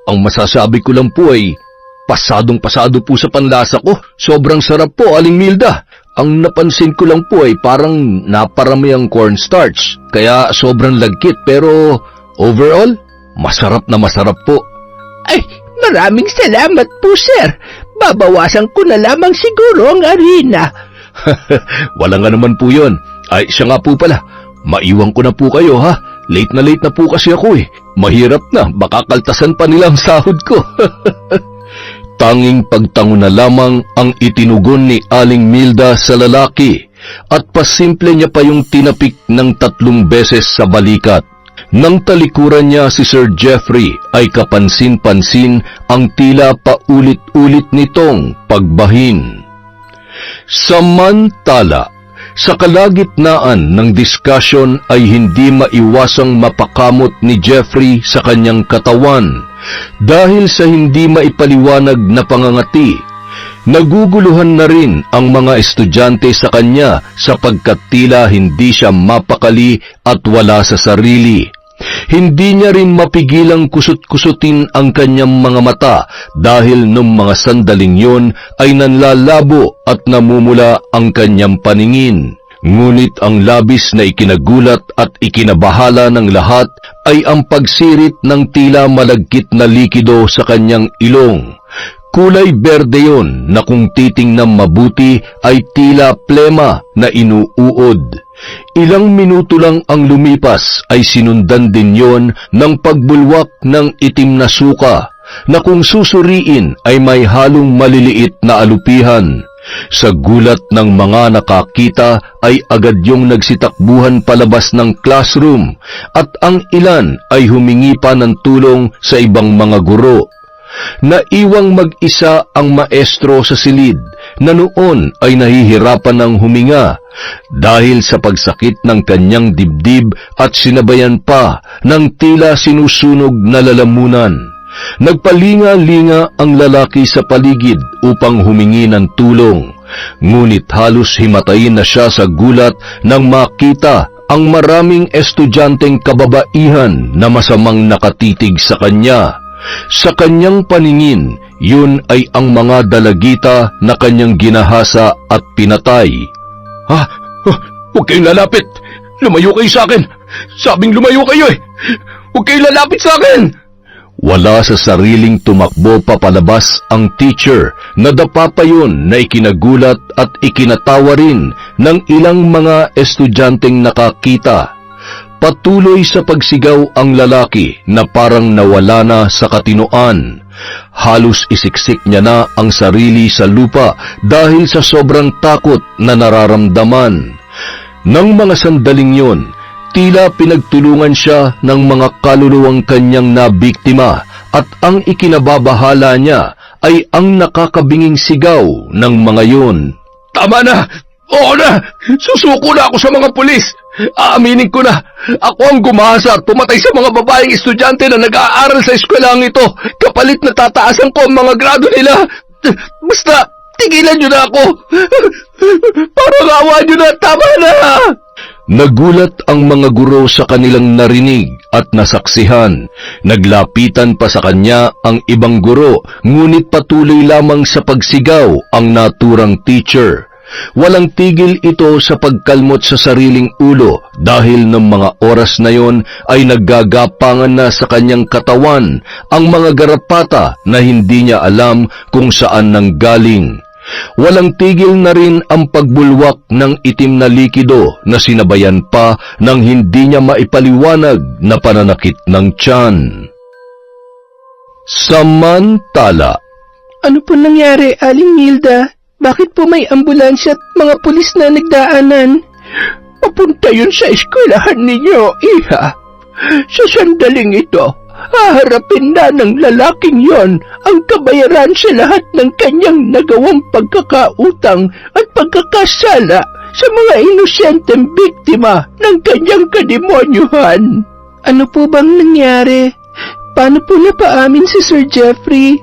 Ang masasabi ko lang po ay, pasadong-pasado po sa panlasa ko. Sobrang sarap po, Aling Milda. Ang napansin ko lang po ay parang naparami ang cornstarch, kaya sobrang lagkit, pero overall, masarap na masarap po. Ay, maraming salamat po, sir. Babawasan ko na lamang siguro ang harina. Wala nga naman po yun. Ay, siya nga po pala. Maiwan ko na po kayo, ha? Late na po kasi ako eh. Mahirap na, baka kaltasan pa nila ang sahod ko. Tanging pagtango na lamang ang itinugon ni Aling Milda sa lalaki at pasimple niya pa yung tinapik ng 3 beses sa balikat. Nang talikuran niya si Sir Jeffrey ay kapansin-pansin ang tila paulit-ulit nitong pagbahin. Samantala, sa kalagitnaan ng diskusyon ay hindi maiwasang mapakamot ni Jeffrey sa kanyang katawan dahil sa hindi maipaliwanag na pangangati. Naguguluhan na rin ang mga estudyante sa kanya sapagkat tila hindi siya mapakali at wala sa sarili. Hindi niya rin mapigilang kusot-kusutin ang kanyang mga mata dahil nung mga sandaling yon ay nanlalabo at namumula ang kanyang paningin. Ngunit ang labis na ikinagulat at ikinabahala ng lahat ay ang pagsirit ng tila malagkit na likido sa kanyang ilong. Kulay berde yon na kung titingnan mabuti ay tila plema na inuuod. Ilang minuto lang ang lumipas ay sinundan din yon ng pagbulwak ng itim na suka na kung susuriin ay may halong maliliit na alupihan. Sa gulat ng mga nakakita ay agad yung nagsitakbuhan palabas ng classroom at ang ilan ay humingi pa ng tulong sa ibang mga guro. Naiwang mag-isa ang maestro sa silid na noon ay nahihirapan ng huminga dahil sa pagsakit ng kanyang dibdib at sinabayan pa ng tila sinusunog na lalamunan. Nagpalinga-linga ang lalaki sa paligid upang humingi ng tulong, ngunit halos himatayin na siya sa gulat nang makita ang maraming estudyanteng kababaihan na masamang nakatitig sa kanya. Sa kanyang paningin, yun ay ang mga dalagita na kanyang ginahasa at pinatay. Huwag kayong lalapit! Lumayo kayo sa akin! Sabing lumayo kayo eh! Huwag kayong lalapit sa akin! Wala sa sariling tumakbo papalabas ang teacher, nadapa pa yun na ikinagulat at ikinatawa rin ng ilang mga estudyanteng nakakita. Patuloy sa pagsigaw ang lalaki na parang nawala na sa katinoan. Halos isiksik niya na ang sarili sa lupa dahil sa sobrang takot na nararamdaman. Nang mga sandaling yon, tila pinagtulungan siya ng mga kaluluwang kanyang nabiktima at ang ikinababahala niya ay ang nakakabinging sigaw ng mga yon. Tama na! Oo na! Susuko na ako sa mga pulis! Aaminin ko na! Ako ang gumahasa at pumatay sa mga babaeng estudyante na nag-aaral sa eskwelahan ito! Kapalit na tataasan ko ang mga grado nila! Basta, tigilan niyo na ako! Parang awa niyo na! Tama na! Nagulat ang mga guro sa kanilang narinig at nasaksihan. Naglapitan pa sa kanya ang ibang guro, ngunit patuloy lamang sa pagsigaw ang naturang teacher. Walang tigil ito sa pagkalmot sa sariling ulo dahil ng mga oras na yon ay naggagapangan na sa kanyang katawan ang mga garapata na hindi niya alam kung saan nanggaling. Walang tigil na rin ang pagbulwak ng itim na likido na sinabayan pa ng hindi niya maipaliwanag na pananakit ng tiyan. Samantala, Ano po nangyari, Aling Milda? Bakit po may ambulansya at mga pulis na nagdaanan? Papunta yun sa eskwelahan ninyo, iha. Sa sandaling ito, haharapin na ng lalaking yon ang kabayaran sa lahat ng kanyang nagawang pagkakautang at pagkakasala sa mga inosenteng biktima ng kanyang kademonyuhan. Ano po bang nangyari? Paano po napaamin si Sir Jeffrey?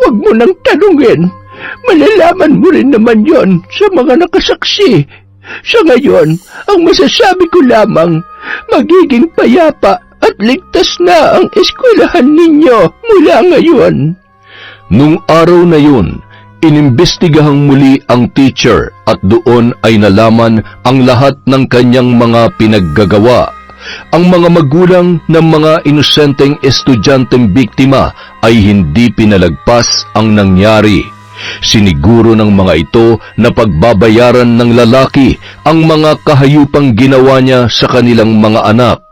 Huwag mo nang tanungin. Malalaman mo rin naman yon sa mga nakasaksi. Sa ngayon, ang masasabi ko lamang, magiging payapa at ligtas na ang eskwelahan ninyo mula ngayon. nung araw na yun, inimbestigahang muli ang teacher at doon ay nalaman ang lahat ng kanyang mga pinaggagawa. Ang mga magulang ng mga inosenteng estudyanteng biktima ay hindi pinalagpas ang nangyari. Siniguro ng mga ito na pagbabayaran ng lalaki ang mga kahayupang ginawa niya sa kanilang mga anak.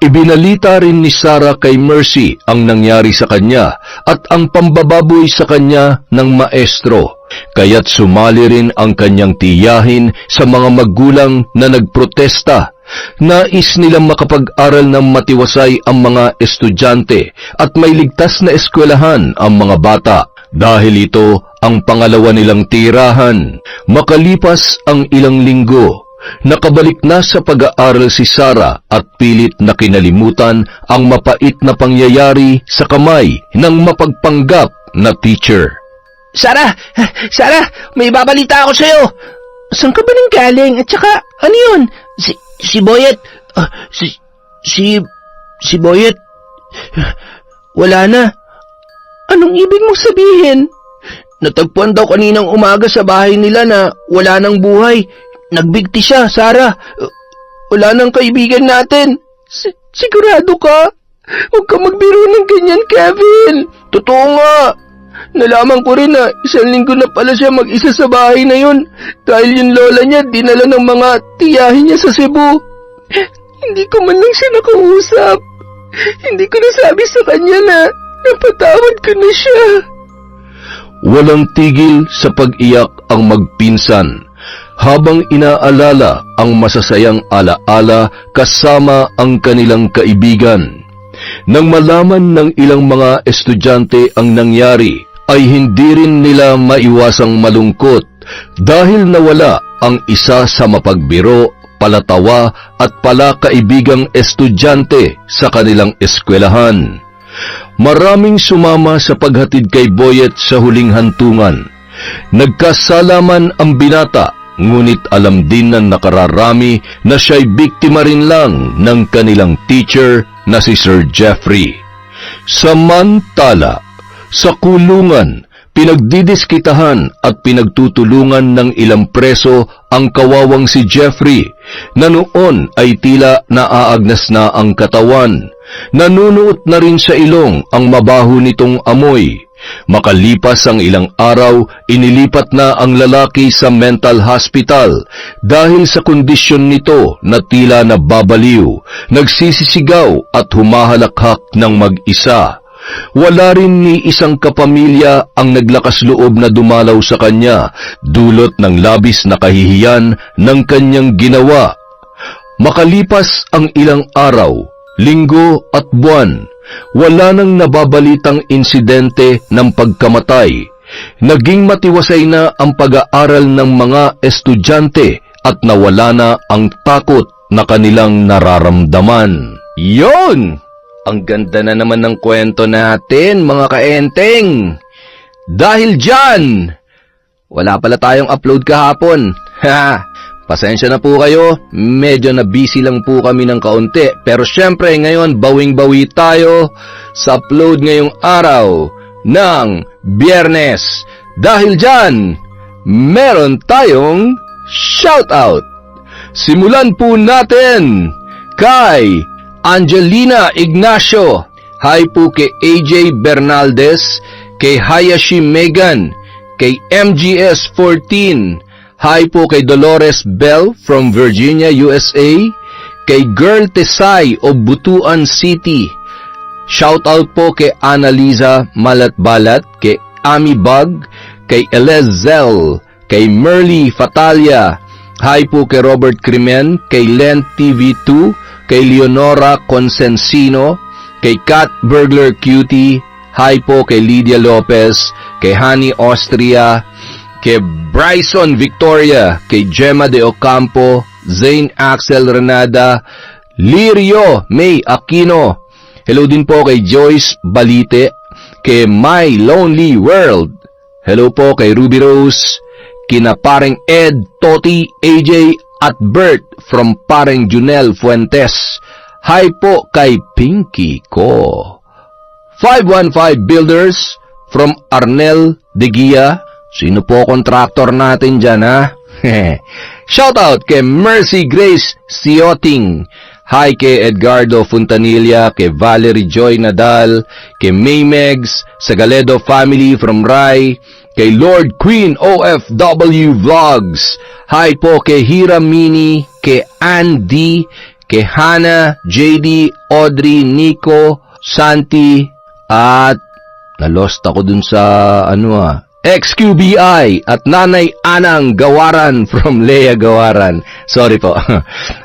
Ibinalita rin ni Sarah kay Mercy ang nangyari sa kanya at ang pambababoy sa kanya ng maestro. Kaya't sumali rin ang kanyang tiyahin sa mga magulang na nagprotesta. Nais nilang makapag-aral ng matiwasay ang mga estudyante at may ligtas na eskwelahan ang mga bata. Dahil ito ang pangalawa nilang tirahan. Makalipas ang ilang linggo, nakabalik na sa pag-aaral si Sarah at pilit na kinalimutan ang mapait na pangyayari sa kamay ng mapagpanggap na teacher. Sarah, may babalita ako sa'yo. Saan ka ba nang galing? At saka, ano yun? Si Boyet, si Boyet, wala na. Anong ibig mong sabihin? Natagpuan daw kaninang umaga sa bahay nila na wala nang buhay. Nagbigti siya, Sarah. Wala nang kaibigan natin. Sigurado ka? Huwag ka magbiro ng ganyan, Kevin. Totoo nga. Nalaman ko rin na 1 linggo na pala siya mag-isa sa bahay na yun dahil yung lola niya dinala ng mga tiyahin niya sa Cebu. Hindi ko man lang siya nakausap. Hindi ko nasabi sa kanya na napatawad ko na siya. Walang tigil sa pag-iyak ang magpinsan habang inaalala ang masasayang alaala kasama ang kanilang kaibigan. Nang malaman ng ilang mga estudyante ang nangyari, ay hindi rin nila maiwasang malungkot dahil nawala ang isa sa mapagbiro, palatawa at palakaibigang estudyante sa kanilang eskwelahan. Maraming sumama sa paghatid kay Boyet sa huling hantungan. Nagkasalaman ang binata, ngunit alam din ng nakararami na siya'y biktima rin lang ng kanilang teacher na si Sir Jeffrey. Samantala, sa kulungan, pinagdidiskitahan at pinagtutulungan ng ilang preso ang kawawang si Jeffrey na noon ay tila naaagnas na ang katawan. Nanunuot na rin sa ilong ang mabaho nitong amoy. Makalipas ang ilang araw, inilipat na ang lalaki sa mental hospital dahil sa kondisyon nito na tila nababaliw, nagsisisigaw at humahalakhak ng mag-isa. Wala rin ni isang kapamilya ang naglakas loob na dumalaw sa kanya, dulot ng labis na kahihiyan ng kanyang ginawa. Makalipas ang ilang araw, linggo at buwan, wala nang nababalitang insidente ng pagkamatay. Naging matiwasay na ang pag-aaral ng mga estudyante at nawala na ang takot na kanilang nararamdaman. Yon! Ang ganda na naman ng kwento natin, mga kaenteng! Dahil dyan, wala pala tayong upload kahapon. Ha! Pasensya na po kayo, medyo na busy lang po kami ng kaunti. Pero syempre ngayon, bawing-bawi tayo sa upload ngayong araw ng Biyernes. Dahil dyan, meron tayong shoutout. Simulan po natin kay Angelina Ignacio. Hi po kay AJ Bernaldez, kay Hayashi Megan, kay MGS 14. Hi po kay Dolores Bell from Virginia, USA, kay Girl Tesay of Butuan City. Shoutout po kay Annaliza Malatbalat, kay Ami Bug, kay Elezel, kay Merly Fatalia. Hi po kay Robert Crimen, kay Len TV2, kay Leonora Consensino, kay Kat Burglar Cutie. Hi po kay Lydia Lopez, kay Hani Austria, kay Bryson Victoria, kay Gemma de Ocampo, Zane Axel Renada, Lirio May Aquino. Hello din po kay Joyce Balite, kay My Lonely World. Hello po kay Ruby Rose, kina Pareng Ed, Toti, AJ at Bert from Pareng Junel Fuentes. Hi po kay Pinky ko. 515 Builders from Arnel De Gia. Sino po kontraktor natin dyan, ha? Shoutout kay Mercy Grace Sioting. Hi kay Edgardo Fontanilla, kay Valerie Joy Nadal, kay Maymegs, Sagaledo Family from Rai, kay Lord Queen OFW Vlogs. Hi po kay Hira Mini, kay Andy, kay Hannah, JD, Audrey, Nico, Santi, at nalost ako dun sa XQBI at Nanay Anang Gawaran from Lea Gawaran. Sorry po.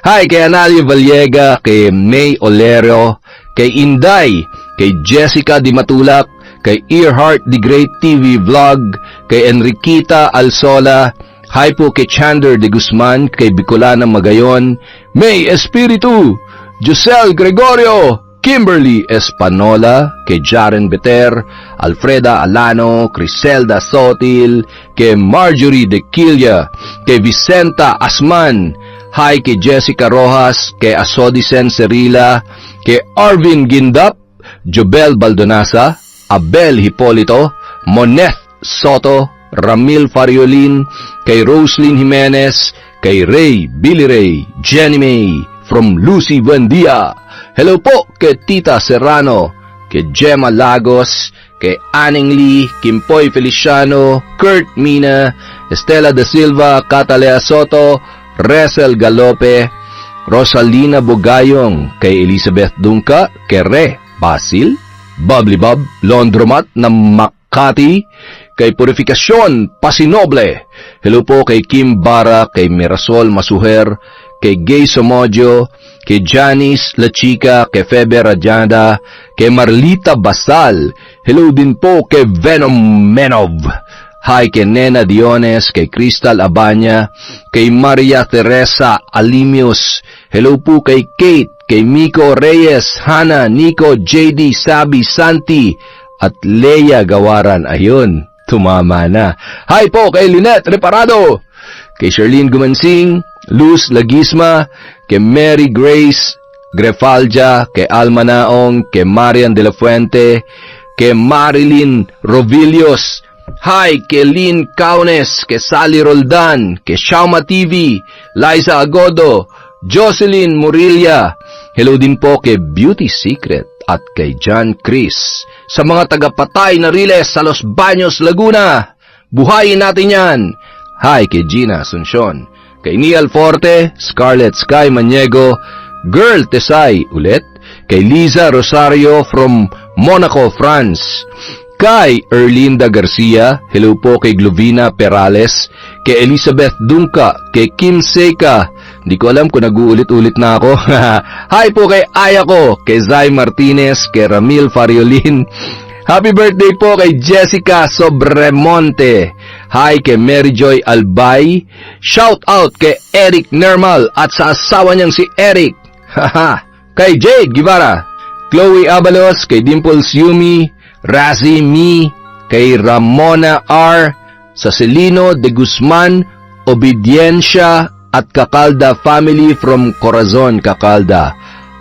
Hi kay Analio Vallega, kay May Olero, kay Inday, kay Jessica Di Matulak, kay Earhart The Great TV Vlog, kay Enriquita Alsola. Hi po kay Chander De Guzman, kay Bicolana Magayon, May Espiritu, Josel Gregorio, Kimberly Espanola, kay Jaren Beter, Alfreda Alano, Criselda Sotil, kay Marjorie De Quilla, kay Vicenta Asman. Hi kay Jessica Rojas, kay Asodicen Cerila, kay Arvin Gindap, Jobel Baldonasa, Abel Hipolito, Moneth Soto, Ramil Fariolin, kay Roslyn Jimenez, kay Ray Billy Ray, Jenny May from Lucy Buendia. Hello po kay Tita Serrano, kay Gemma Lagos, kay Aning Lee, Kimpoy Feliciano, Kurt Mina, Estela De Silva, Catalea Soto, Resel Galope, Rosalina Bogayong, kay Elizabeth Dunca, kay Re Basil, Bubbly Bob, Laundromat ng Makati, kay Purifikasyon Pasinoble. Hello po kay Kim Bara, kay Mirasol Masuher, kay Gay Somodio, kay Janice La Chica, kay Febe Rajada, kay Marlita Basal. Hello din po kay Venom Menov. Hi kay Nena Diones, kay Crystal Abanya, kay Maria Teresa Alimios. Hello po kay Kate, kay Miko Reyes, Hana, Nico, JD, Sabi, Santi, at Leia Gawaran. Ayun, tumama na. Hi po kay Lynette Reparado, kay Charlene Gumansing, Luz Lagisma, kay Mary Grace Grefalja, kay Alma Naong, kay Marian de la Fuente, kay Marilyn Rovillos. Hi kay Lynn Kaunes, kay Sally Roldan, kay Shauma TV, Liza Agodo, Jocelyn Murilla. Hello din po kay Beauty Secret at kay John Chris. Sa mga tagapatay na Riles sa Los Baños, Laguna, buhayin natin yan. Hi kay Gina Asuncion, kay Nial Forte, Scarlett Sky Maniego, Girl Tesay ulit, kay Liza Rosario from Monaco, France, kay Erlinda Garcia, hello po kay Glovina Perales, kay Elizabeth Dunca, kay Kim Seca, di ko alam kung nag-uulit-ulit na ako. Hi po kay Ayako, kay Zay Martinez, kay Ramil Fariolin. Happy birthday po kay Jessica Sobremonte. Hi kay Mary Joy Albay. Shout out kay Eric Nermal at sa asawa niyang si Eric. Kay Jade Guevara, Chloe Abalos, kay Dimples Yumi, Razi Mi, kay Ramona R, sa Celino de Guzman, Obediencia, at Kakalda family from Corazon, Kakalda.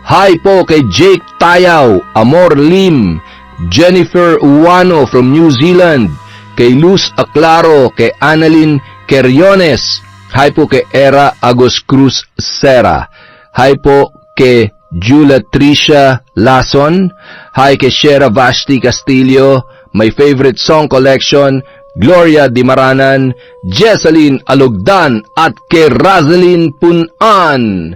Hi po kay Jake Tayaw, Amor Lim, Jennifer Uwano from New Zealand, kay Luz Aclaro, kay Annalyn Queriones. Hi po kay Era Agos Cruz Sera. Hi po kay Jula Tricia Lason. Hi kay Shera Vashti Castillo, My Favorite Song Collection, Gloria Dimaranan, Jesseline Alugdan, at kay Razeline Punan.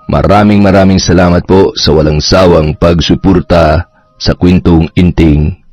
Maraming salamat po sa walang sawang pagsuporta sa Kwentong Inting.